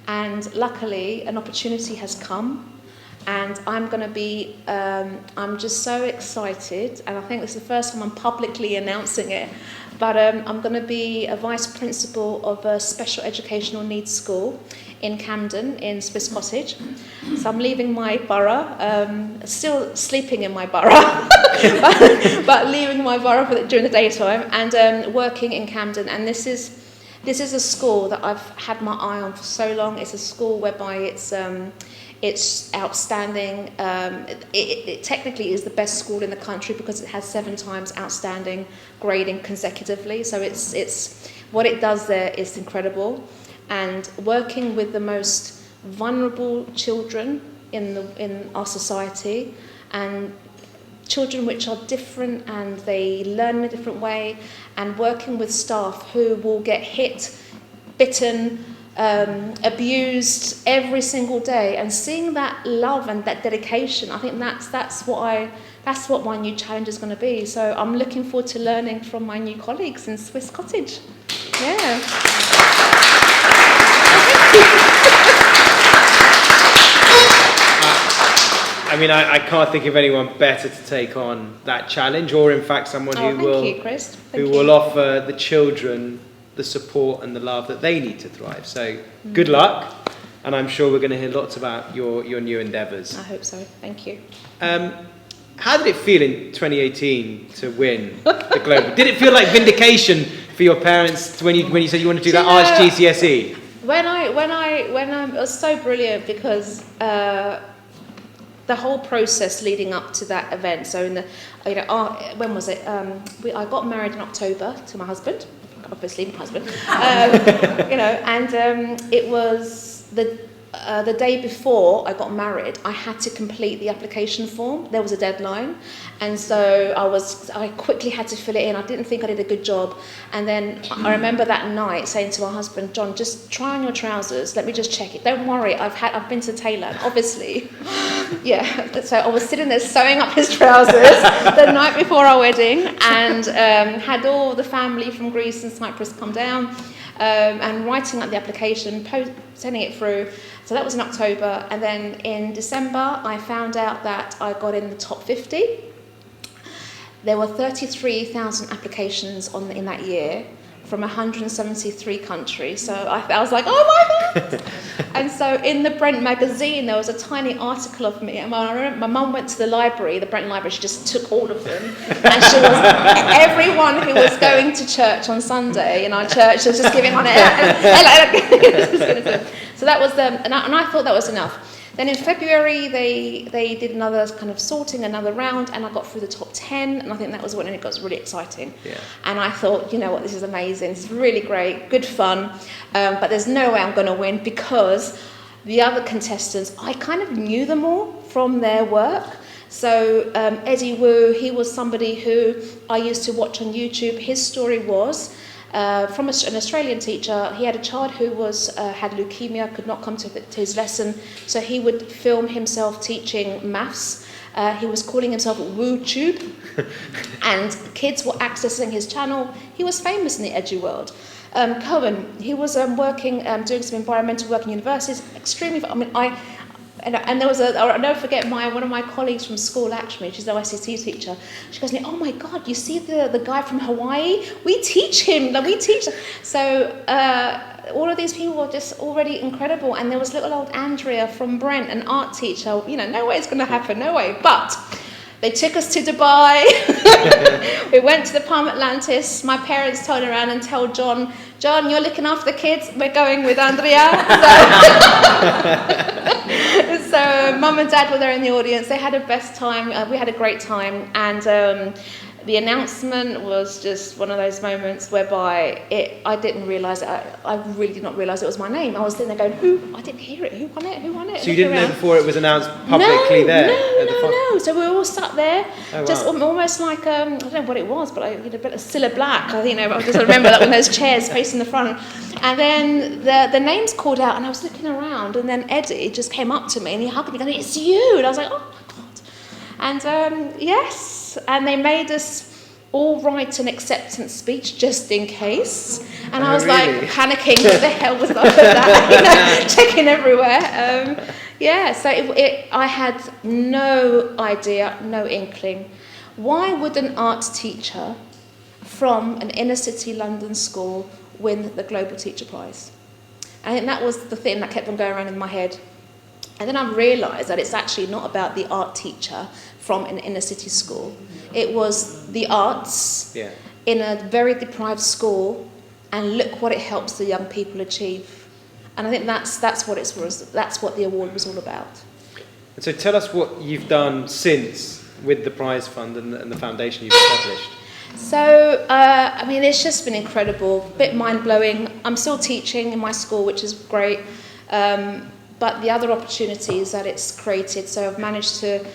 And luckily an opportunity has come, and I'm going to be, I'm just so excited, and I think it's the first time I'm publicly announcing it, but I'm going to be a vice principal of a special educational needs school in Camden, in Swiss Cottage. So I'm leaving my borough, still sleeping in my borough, but leaving my borough during the daytime, and working in Camden. And this is a school that I've had my eye on for so long. It's a school whereby it's outstanding. It technically is the best school in the country because it has 7 times outstanding grading consecutively. So it's what it does there is incredible. And working with the most vulnerable children in our society, and children which are different and they learn in a different way, and working with staff who will get hit, bitten, abused every single day, and seeing that love and that dedication, I think that's what my new challenge is going to be. So I'm looking forward to learning from my new colleagues in Swiss Cottage. Yeah. I mean, I can't think of anyone better to take on that challenge, or in fact someone who will offer the children the support and the love that they need to thrive. So good luck, and I'm sure we're going to hear lots about your new endeavours. I hope so. Thank you. How did it feel in 2018 to win the Global? Did it feel like vindication for your parents when you said you wanted to do that Arch GCSE? It was so brilliant because the whole process leading up to that event. So when was it? I got married in October to my husband, obviously my husband. And it was the day before I got married, I had to complete the application form. There was a deadline, and so I quickly had to fill it in. I didn't think I did a good job, and then I remember that night saying to my husband, John, just try on your trousers. Let me just check it. Don't worry, I've been to tailor, obviously. Yeah. So I was sitting there sewing up his trousers the night before our wedding, and had all the family from Greece and Cyprus come down. And writing up the application, sending it through. So that was in October, and then in December I found out that I got in the top 50. There were 33,000 applications in that year from 173 countries. So I was like, oh my God! And so in the Brent magazine there was a tiny article of me, and my mum went to the library, the Brent library, she just took all of them, and she was, everyone who was going to church on Sunday in our church was just giving on it. So that was and I thought that was enough. Then in February, they did another kind of sorting, another round, and I got through the top 10, and I think that was when it got really exciting. Yeah. And I thought, you know what, this is amazing, this is really great, good fun, but there's no way I'm going to win, because the other contestants, I kind of knew them all from their work. So Eddie Wu, he was somebody who I used to watch on YouTube. His story was, from an Australian teacher, he had a child who had leukemia, could not come to his lesson, so he would film himself teaching maths. He was calling himself WooTube, and kids were accessing his channel. He was famous in the edu world. Cohen, he was working, doing some environmental work in universities, extremely, and there was I'll never forget one of my colleagues from school, actually, she's the ICT teacher, she goes to me, oh my God, you see the guy from Hawaii? We teach him. So all of these people were just already incredible, and there was little old Andria from Brent, an art teacher, no way it's going to happen, no way, but they took us to Dubai. We went to the Palm Atlantis. My parents turned around and told John, you're looking after the kids, we're going with Andria. So Mum and Dad were there in the audience. They had a best time. We had a great time, and the announcement was just one of those moments whereby I didn't realise it. I really did not realise it was my name. I was sitting there going, who? I didn't hear it. Who won it? Who won it? So you didn't know before it was announced publicly there? No. So we were all sat there, just wow. almost like, I don't know what it was, but a bit of Cilla Black, I think, but I just remember that, when those chairs facing the front. And then the names called out, and I was looking around, and then Eddie just came up to me, and he hugged me, going, it's you! And I was like, oh my God. And yes, and they made us all write an acceptance speech just in case. And I was like panicking, what the hell was that? Checking everywhere. So I had no idea, no inkling. Why would an art teacher from an inner city London school win the Global Teacher Prize? I think that was the thing that kept on going around in my head. And then I realised that it's actually not about the art teacher from an inner city school. It was the arts in a very deprived school, and look what it helps the young people achieve. And I think that's what the award was all about. And so tell us what you've done since with the prize fund and the foundation you've established. So, it's just been incredible, a bit mind-blowing. I'm still teaching in my school, which is great, but the other opportunities that it's created, so I've managed to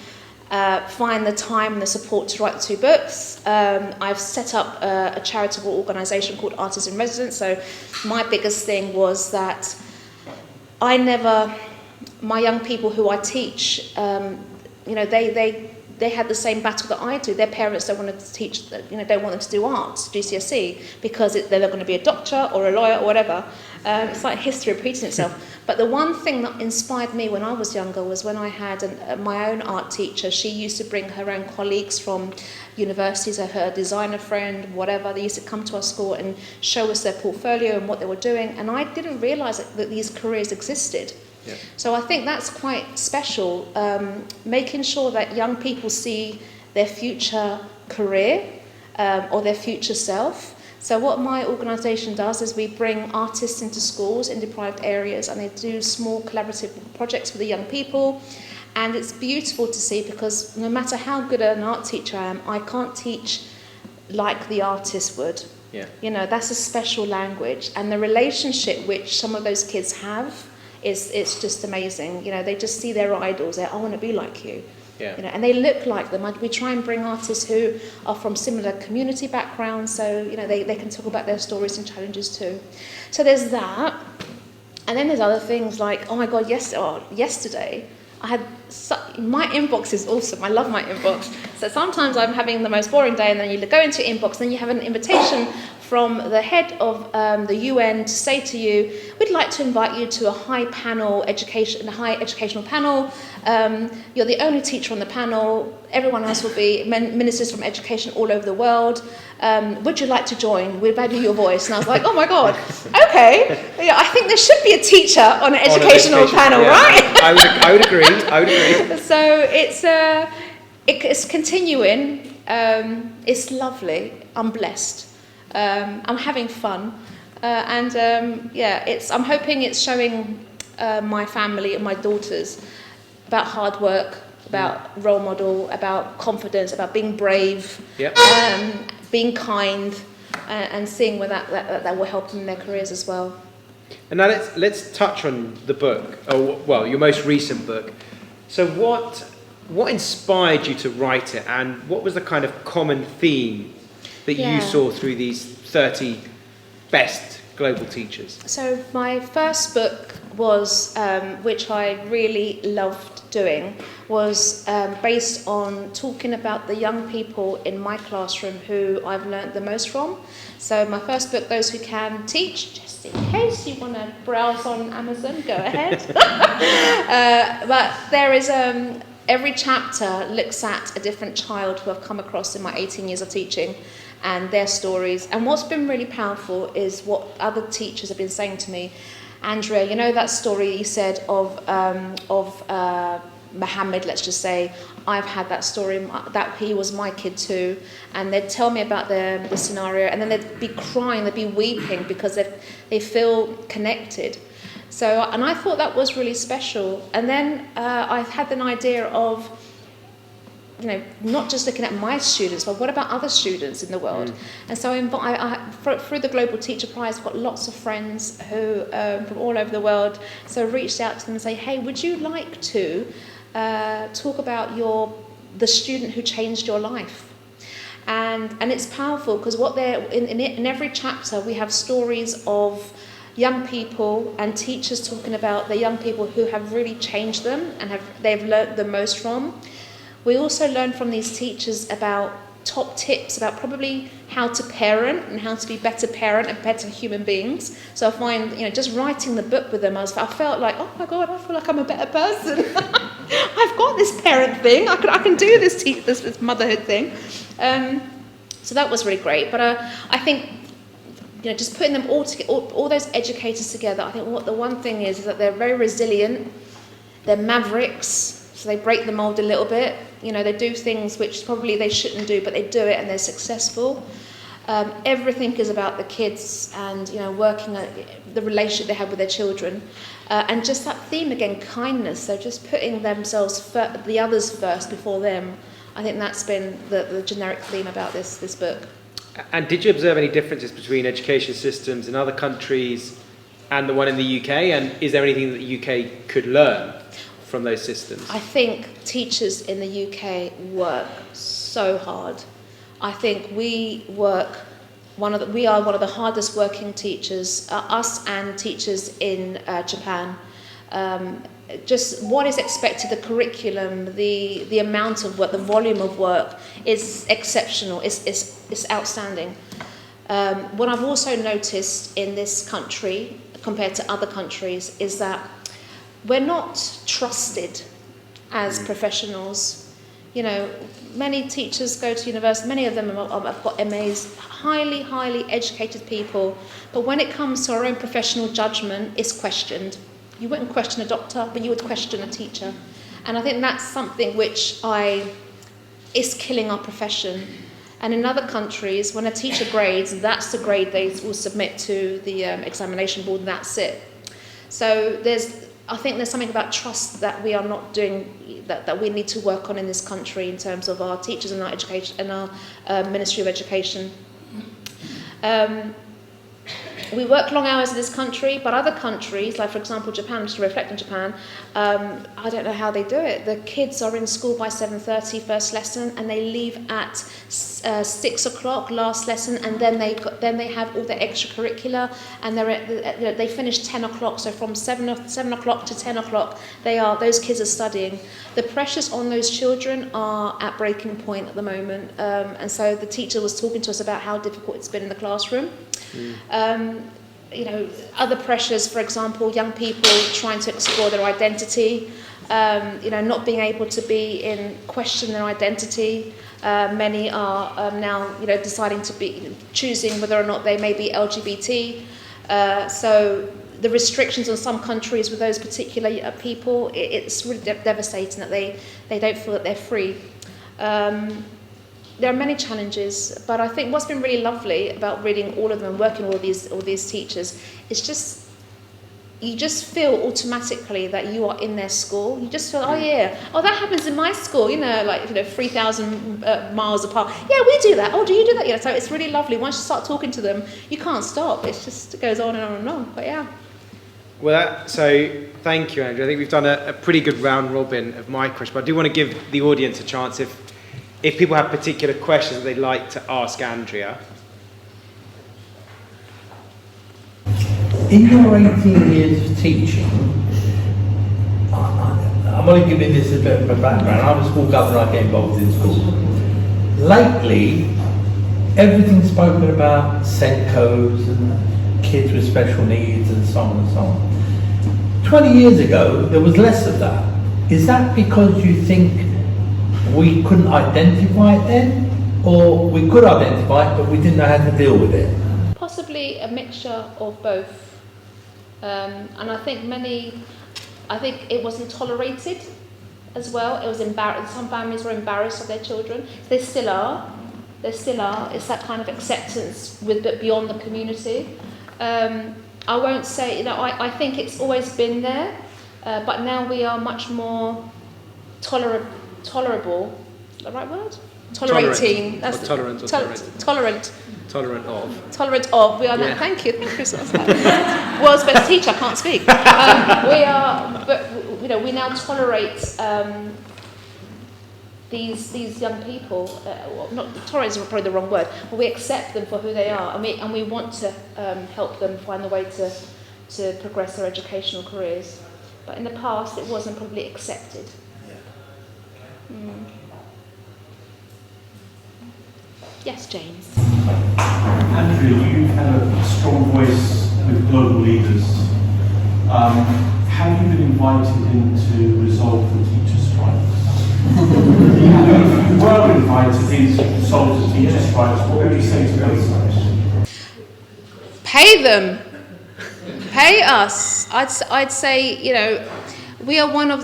find the time and the support to write the 2 books. I've set up a charitable organisation called Artists in Residence, so my biggest thing was that my young people who I teach, they had the same battle that I do. Their parents don't want them to teach, don't want them to do art, GCSE, because they're going to be a doctor or a lawyer or whatever. It's like history repeating itself. But the one thing that inspired me when I was younger was when I had my own art teacher. She used to bring her own colleagues from universities, her designer friend, whatever. They used to come to our school and show us their portfolio and what they were doing. And I didn't realise that these careers existed. Yeah. So I think that's quite special, making sure that young people see their future career or their future self. So what my organisation does is we bring artists into schools in deprived areas, and they do small collaborative projects with the young people. And it's beautiful to see, because no matter how good an art teacher I am, I can't teach like the artist would. Yeah. That's a special language. And the relationship which some of those kids have it's just amazing. You know, they just see their idols. They're, I want to be like you. Yeah. You know, and they look like them. We try and bring artists who are from similar community backgrounds, so you know they can talk about their stories and challenges too. So there's that, and then there's other things like, oh my God, yesterday I had my inbox is awesome. I love my inbox. So sometimes I'm having the most boring day, and then you go into your inbox, and then you have an invitation from the head of the UN to say to you, we'd like to invite you to a high educational panel. You're the only teacher on the panel. Everyone else will be ministers from education all over the world. Would you like to join? We'd value your voice. And I was like, oh my God, okay. Yeah, I think there should be a teacher on an educational panel, yeah. right? I would agree. So it's continuing. It's lovely. I'm blessed. I'm having fun, I'm hoping it's showing my family and my daughters about hard work, about role model, about confidence, about being brave, being kind, and seeing where that will help them in their careers as well. And now let's touch on the book, your most recent book. So what inspired you to write it, and what was the kind of common theme that you saw through these 30 best global teachers? So my first book was, which I really loved doing, was based on talking about the young people in my classroom who I've learnt the most from. So my first book, Those Who Can Teach, just in case you want to browse on Amazon, go ahead. But there is, every chapter looks at a different child who I've come across in my 18 years of teaching, and their stories. And what's been really powerful is what other teachers have been saying to me. Andrea, you know that story you said of Muhammad, let's just say, I've had that story, that he was my kid too, and they'd tell me about the scenario, and then they'd be crying, they'd be weeping because they feel connected. So, and I thought that was really special. And then I had an idea of, you know, not just looking at my students, but what about other students in the world? And so through the Global Teacher Prize, I've got lots of friends who from all over the world. So I reached out to them and say, hey, would you like to talk about the student who changed your life? And it's powerful because what they're in every chapter we have stories of young people and teachers talking about the young people who have really changed them and they've learnt the most from. We also learn from these teachers about top tips about probably how to parent and how to be better parent and better human beings. So I find, you know, just writing the book with them, I felt like, oh my God, I feel like I'm a better person. I've got this parent thing. I can do this motherhood thing. So that was really great. But I think, you know, just putting them all together, all those educators together, I think what the one thing is that they're very resilient. They're mavericks. So they break the mold a little bit. You know, they do things which probably they shouldn't do, but they do it and they're successful. Everything is about the kids and, you know, working at the relationship they have with their children. And just that theme again, kindness. So just putting themselves, the others first before them. I think that's been the generic theme about this book. And did you observe any differences between education systems in other countries and the one in the UK? And is there anything that the UK could learn from those systems? I think teachers in the UK work so hard. I think we are one of the hardest working teachers, us and teachers in Japan. Just what is expected, the curriculum, the amount of work, the volume of work is exceptional, it's outstanding. What I've also noticed in this country compared to other countries is that we're not trusted as professionals. You know, many teachers go to university, many of them have got MAs, highly, highly educated people, but when it comes to our own professional judgment, it's questioned. You wouldn't question a doctor, but you would question a teacher. And I think that's something which is killing our profession. And in other countries, when a teacher grades, that's the grade they will submit to the examination board, and that's it. So I think there's something about trust that we are not doing, that we need to work on in this country in terms of our teachers and our education and our Ministry of Education. we work long hours in this country, but other countries, like for example Japan, just to reflect on Japan, I don't know how they do it. The kids are in school by 7:30, first lesson, and they leave at 6 o'clock, last lesson, and then they have all their extracurricular, and they finish 10 o'clock. So from 7 o'clock to 10 o'clock, those kids are studying. The pressures on those children are at breaking point at the moment, and so the teacher was talking to us about how difficult it's been in the classroom. Other pressures, for example, young people trying to explore their identity, not being able to question their identity. Many are now, deciding to be choosing whether or not they may be LGBT. So the restrictions on some countries with those particular people, it's really devastating that they don't feel that they're free. There are many challenges, but I think what's been really lovely about reading all of them, working with all these teachers, is you just feel automatically that you are in their school. You just feel, that happens in my school, 3,000 miles apart. Yeah, we do that. Oh, do you do that? So it's really lovely. Once you start talking to them, you can't stop. It goes on and on and on. But yeah. Well, so thank you, Andrea. I think we've done a pretty good round robin of my question, but I do want to give the audience a chance if people have particular questions that they'd like to ask Andrea. In your 18 years of teaching, I'm only giving this a bit of a background. I'm a school governor, I get involved in schools. Lately, everything's spoken about SENCOs and kids with special needs and so on and so on. 20 years ago, there was less of that. Is that because you think we couldn't identify it then? Or we could identify it, but we didn't know how to deal with it? Possibly a mixture of both. And I think it wasn't tolerated as well. It was embarrassed. Some families were embarrassed of their children. They still are. It's that kind of acceptance but beyond the community. I won't say, I think it's always been there, but now we are much more tolerable. Is that the right word? Tolerating. That's tolerant. Tolerant of. Tolerant of. We are now. Thank you, Chris. World's best teacher. I can't speak. We are, but we now tolerate these young people. Not tolerate is probably the wrong word, but we accept them for who they are, and we want to help them find a way to progress their educational careers. But in the past, it wasn't probably accepted. Yes, James. Andrea, you've had a strong voice with global leaders. Have you been invited in to resolve the teacher strikes? If you were invited in to resolve the teacher strikes, what would you say to those? Pay them. Pay us. I'd say, we are one of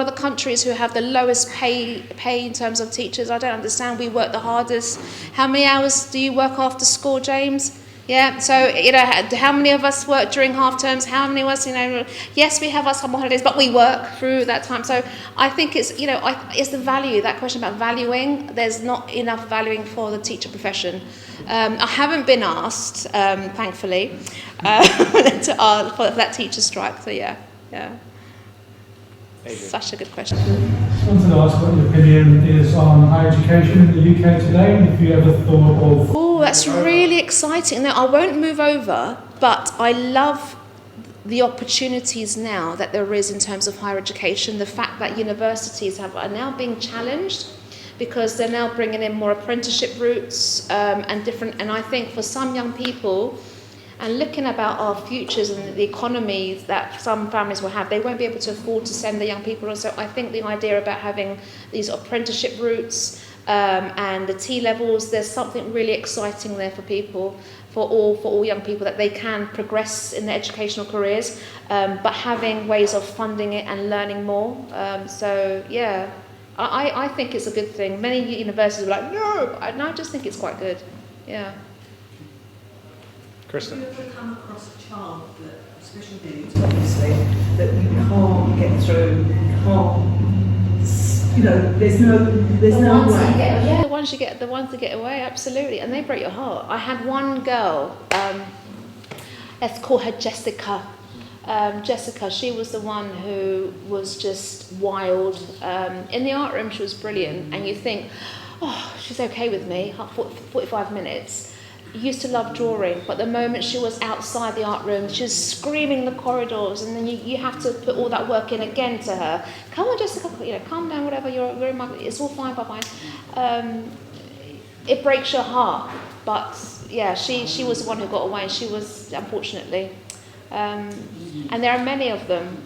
the countries who have the lowest pay in terms of teachers. I don't understand. We work the hardest. How many hours do you work after school, James? Yeah. So how many of us work during half terms? How many of us, yes, we have our summer holidays, but we work through that time. So I think it's it's the value. That question about valuing. There's not enough valuing for the teacher profession. I haven't been asked, thankfully, for that teacher strike. So yeah. Such a good question. I just wanted to ask what your opinion is on higher education in the UK today, and if you ever thought of... Oh, that's really exciting. Now, I won't move over, but I love the opportunities now that there is in terms of higher education. The fact that universities are now being challenged because they're now bringing in more apprenticeship routes and I think for some young people, and looking about our futures and the economy that some families will have, they won't be able to afford to send the young people on. So I think the idea about having these apprenticeship routes and the T levels, there's something really exciting there for people, for all young people, that they can progress in their educational careers, but having ways of funding it and learning more. I think it's a good thing. Many universities are like, no, and I just think it's quite good. Yeah. Kristen. Have you ever come across a child that, special needs, obviously, that you can't get through, can't you know, there's no way. Yeah, the ones that get away, absolutely, and they break your heart. I had one girl, let's call her Jessica. Jessica, she was the one who was just wild. In the art room, she was brilliant, and you think, oh, she's okay with me, 45 minutes. Used to love drawing, but the moment she was outside the art room, she was screaming in the corridors, and then you have to put all that work in again to her. Come on, Jessica, you know, calm down, whatever, you're in my, it's all fine, bye-bye. It breaks your heart, but yeah, she was the one who got away, she was, unfortunately. And there are many of them,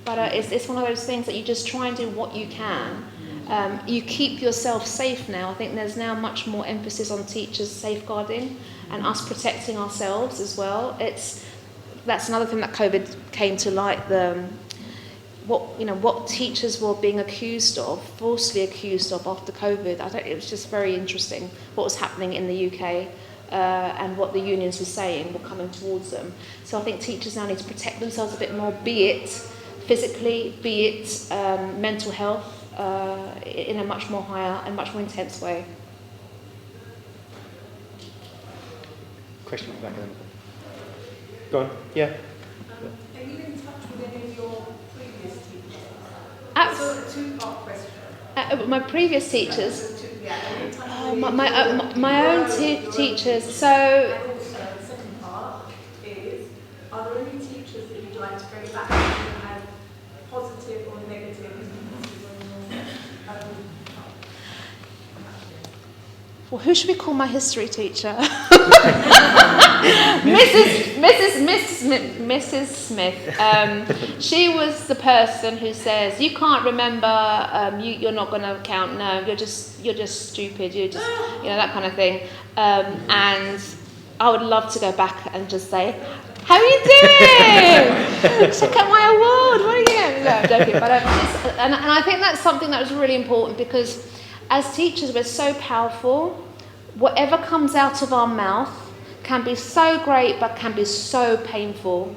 but it's one of those things that you just try and do what you can. You keep yourself safe now. I think there's now much more emphasis on teachers safeguarding and us protecting ourselves as well. That's another thing that COVID came to light. What teachers were being falsely accused of after COVID. It was just very interesting what was happening in the UK and what the unions were saying were coming towards them. So I think teachers now need to protect themselves a bit more, be it physically, be it mental health. In a much more higher and much more intense way. Question back then. Go on. Yeah. Are you in touch with any of your previous teachers? So a two-part question. My previous teachers. My own teachers. So. And also, the second part is: are there any teachers that you'd like to bring back who have positive or negative influences on your Well, who should we call my history teacher? Mrs. Smith. She was the person who says, "You can't remember. You're not going to count. No, you're just stupid. You're just, that kind of thing." And I would love to go back and just say, "How are you doing? Check out my award. What are you doing?" No, I'm joking. But and I think that's something that was really important, because as teachers, we're so powerful. Whatever comes out of our mouth can be so great, but can be so painful.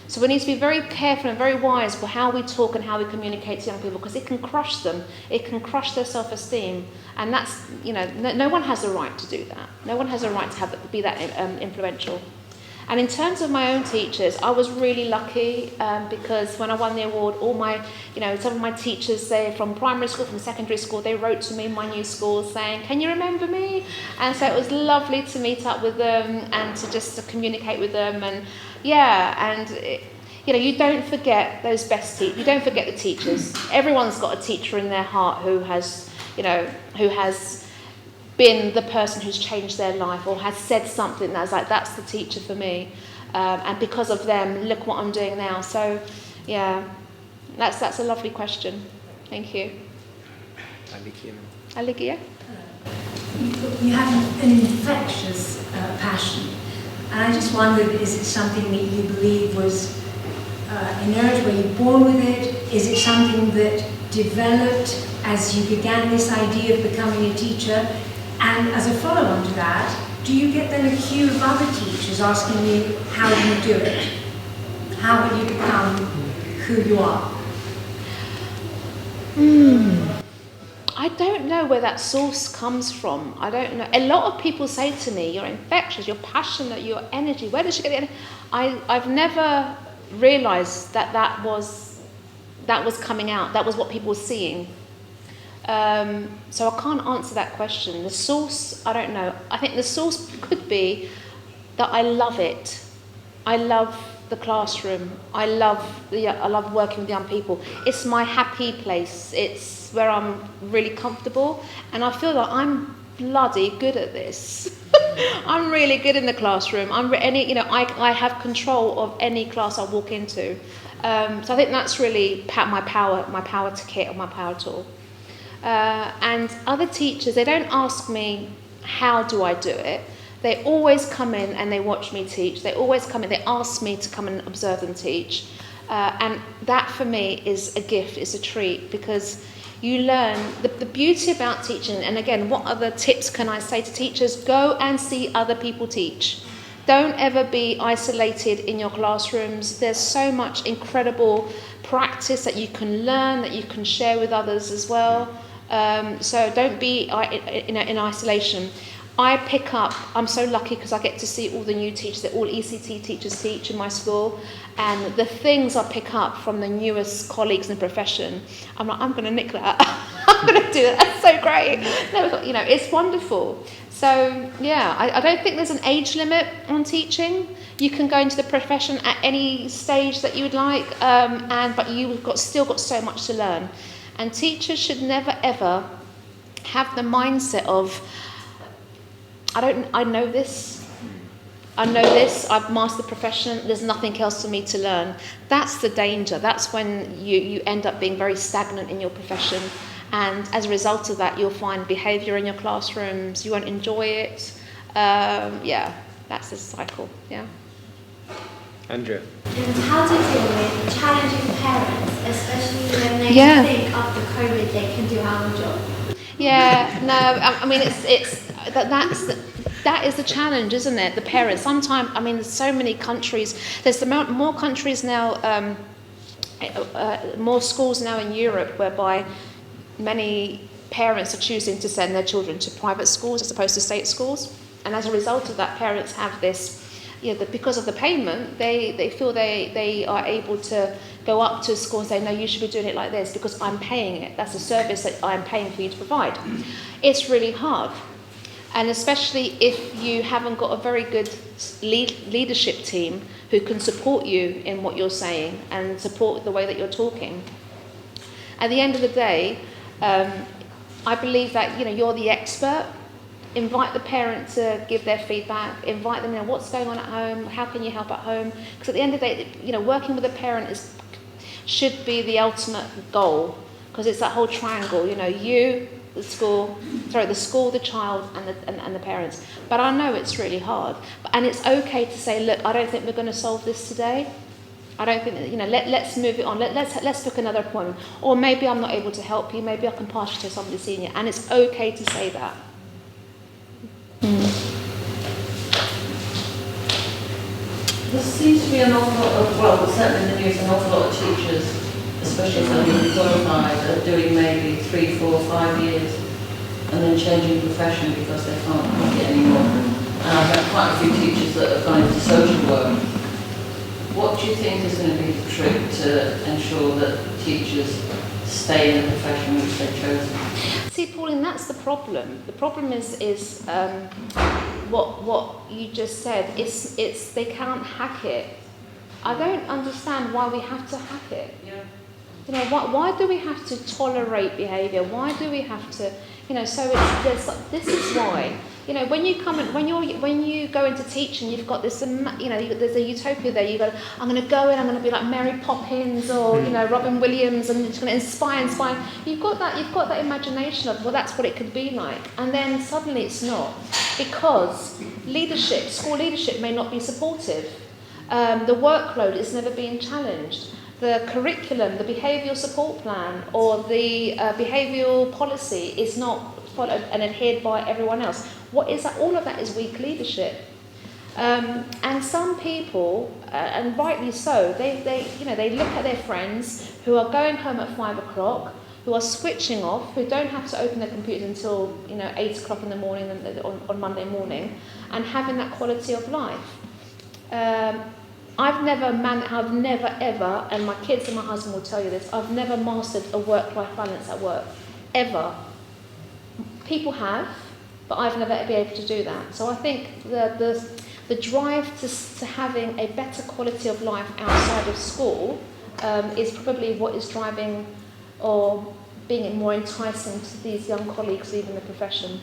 So we need to be very careful and very wise for how we talk and how we communicate to young people, because it can crush them. It can crush their self-esteem. And that's, no one has a right to do that. No one has a right to be that influential. And in terms of my own teachers, I was really lucky because when I won the award, all my, some of my teachers, they from primary school, from secondary school, they wrote to me in my new school saying, "Can you remember me?" And so it was lovely to meet up with them and to communicate with them. And you don't forget those best teachers. You don't forget the teachers. Everyone's got a teacher in their heart who has been the person who's changed their life or has said something that's like, that's the teacher for me. And because of them, look what I'm doing now. So, yeah, that's a lovely question. Thank you. Alikia? You have an infectious passion. And I just wondered, is it something that you believe was inherent? Were you born with it? Is it something that developed as you began this idea of becoming a teacher? And as a follow-on to that, do you get then a queue of other teachers asking you, how do you do it? How will you become who you are? I don't know where that source comes from. I don't know. A lot of people say to me, "You're infectious, you're passionate, your energy. Where did you get the energy?" I've never realised that was coming out. That was what people were seeing. So I can't answer that question. The source, I don't know. I think the source could be that I love it. I love the classroom. I love working with young people. It's my happy place. It's where I'm really comfortable, and I feel that I'm bloody good at this. I'm really good in the classroom. I have control of any class I walk into. So I think that's really my power to kit or my power tool. And other teachers, they don't ask me, how do I do it? They always come in and they watch me teach. They always come in, they ask me to come and observe them teach. And that for me is a gift, it's a treat, because you learn the beauty about teaching. And again, what other tips can I say to teachers? Go and see other people teach. Don't ever be isolated in your classrooms. There's so much incredible practice that you can learn, that you can share with others as well. So don't be in isolation. I'm so lucky because I get to see all the new teachers, that all ECT teachers teach in my school, and the things I pick up from the newest colleagues in the profession, I'm like, I'm going to nick that. I'm going to do that. That's so great. No, it's wonderful. So yeah, I don't think there's an age limit on teaching. You can go into the profession at any stage that you would like, but you've still got so much to learn. And teachers should never ever have the mindset of, I know this, I've mastered the profession, there's nothing else for me to learn. That's the danger. That's when you end up being very stagnant in your profession. And as a result of that, you'll find behaviour in your classrooms, you won't enjoy it. That's the cycle, yeah. Andrea. And how do you deal with challenging parents, especially when they think after COVID they can do our job? Yeah, no, I mean that is the challenge, isn't it? The parents. Sometimes, I mean, there's so many countries. There's more countries now, more schools now in Europe, whereby many parents are choosing to send their children to private schools as opposed to state schools, and as a result of that, parents have this. Because of the payment, they feel they are able to go up to a school and say, no, you should be doing it like this because I'm paying it. That's a service that I'm paying for you to provide. It's really hard. And especially if you haven't got a very good leadership team who can support you in what you're saying and support the way that you're talking. At the end of the day, I believe that you're the expert. Invite the parent to give their feedback. Invite them, what's going on at home? How can you help at home? Because at the end of the day, working with a parent should be the ultimate goal, because it's that whole triangle. You, the school, the child, and the parents. But I know it's really hard. And it's okay to say, look, I don't think we're going to solve this today. I don't think let's move it on. Let's book another appointment. Or maybe I'm not able to help you. Maybe I can pass you to somebody senior. And it's okay to say that. There seems to be an awful lot of, certainly in the news, an awful lot of teachers, especially if they're newly qualified, are doing maybe 3, 4, 5 years and then changing profession because they can't make it anymore. And I've had quite a few teachers that have gone into social work. What do you think is going to be the trick to ensure that teachers stay in the profession which they've chosen? See, Pauline, that's the problem. The problem is what you just said. It's they can't hack it. I don't understand why we have to hack it. Yeah. Why do we have to tolerate behaviour? Why do we have to? So this is why. When you go into teaching, you've got this. There's a utopia there. I'm going to go in. I'm going to be like Mary Poppins or Robin Williams, and it's going to inspire. You've got that imagination of that's what it could be like, and then suddenly it's not, because school leadership may not be supportive. The workload is never being challenged. The curriculum, the behavioural support plan, or the behavioural policy is not followed and adhered by everyone else. What is that? All of that is weak leadership. And some people, and rightly so, they look at their friends who are going home at 5 o'clock, who are switching off, who don't have to open their computer until 8 o'clock in the morning on Monday morning, and having that quality of life. I've never ever, and my kids and my husband will tell you this, I've never mastered a work-life balance at work, ever. People have, but I've never been able to do that. So I think the drive to having a better quality of life outside of school is probably what is driving or being more enticing to these young colleagues leaving the profession.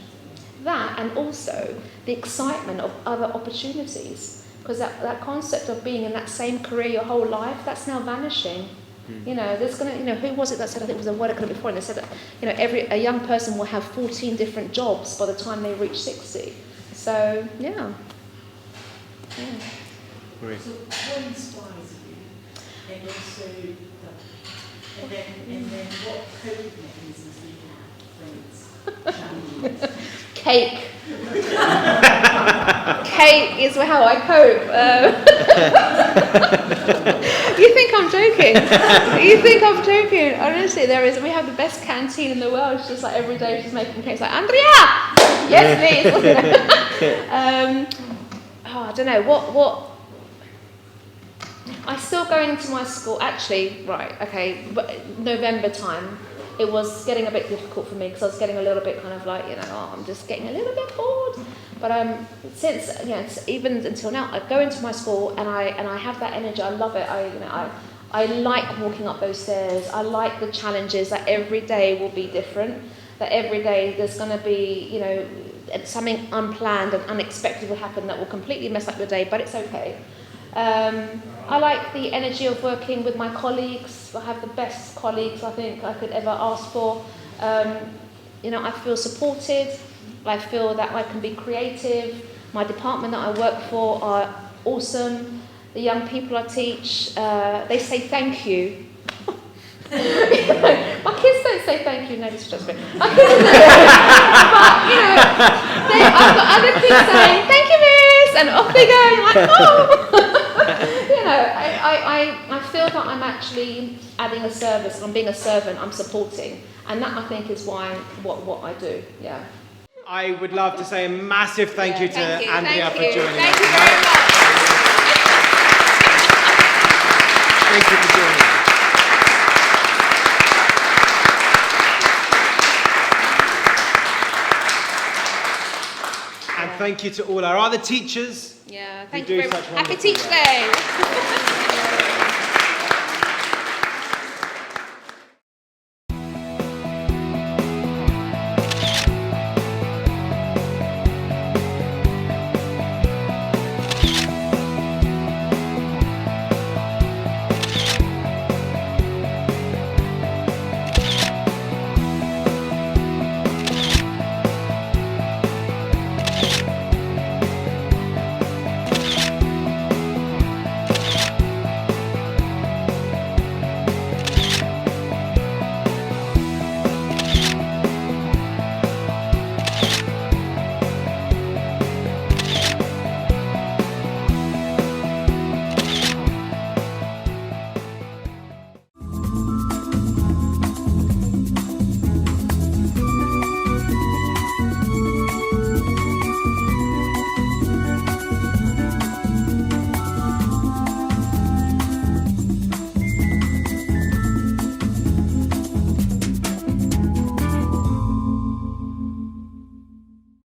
That, and also the excitement of other opportunities. Because that concept of being in that same career your whole life, that's now vanishing. There's who was it that said, I think it was a word I could have before, and they said that, a young person will have 14 different jobs by the time they reach 60. So, yeah. Great. So what inspires you? And also, and then what coping mechanisms do you have when it's challenging? Cake. Cake is how I cope. You think I'm joking? You think I'm joking? Honestly, we have the best canteen in the world. It's just like every day she's making cakes like, Andria! Yes, please! I don't know, what I still go into my school, actually, right, okay, but November time, it was getting a bit difficult for me because I was getting a little bit kind of like, I'm just getting a little bit bored. But since, even until now, I go into my school and I have that energy. I love it. I like walking up those stairs. I like the challenges that every day will be different. That every day there's going to be, something unplanned and unexpected will happen that will completely mess up your day, but it's okay. I like the energy of working with my colleagues. I have the best colleagues I think I could ever ask for. I feel supported. I feel that I can be creative. My department that I work for are awesome. The young people I teach, they say thank you. My kids don't say thank you, no, this is just me. My kids don't. But, I've got other kids saying, thank you, miss, and off they go, and you're like, oh. I feel that I'm actually adding a service, I'm being a servant, I'm supporting. And that, I think, is what I do, yeah. I would love to say a massive thank you to Andria for joining us. Thank you very much. Thank you for joining us. And thank you to all our other teachers. Yeah, thank you very much. Happy Teach Day.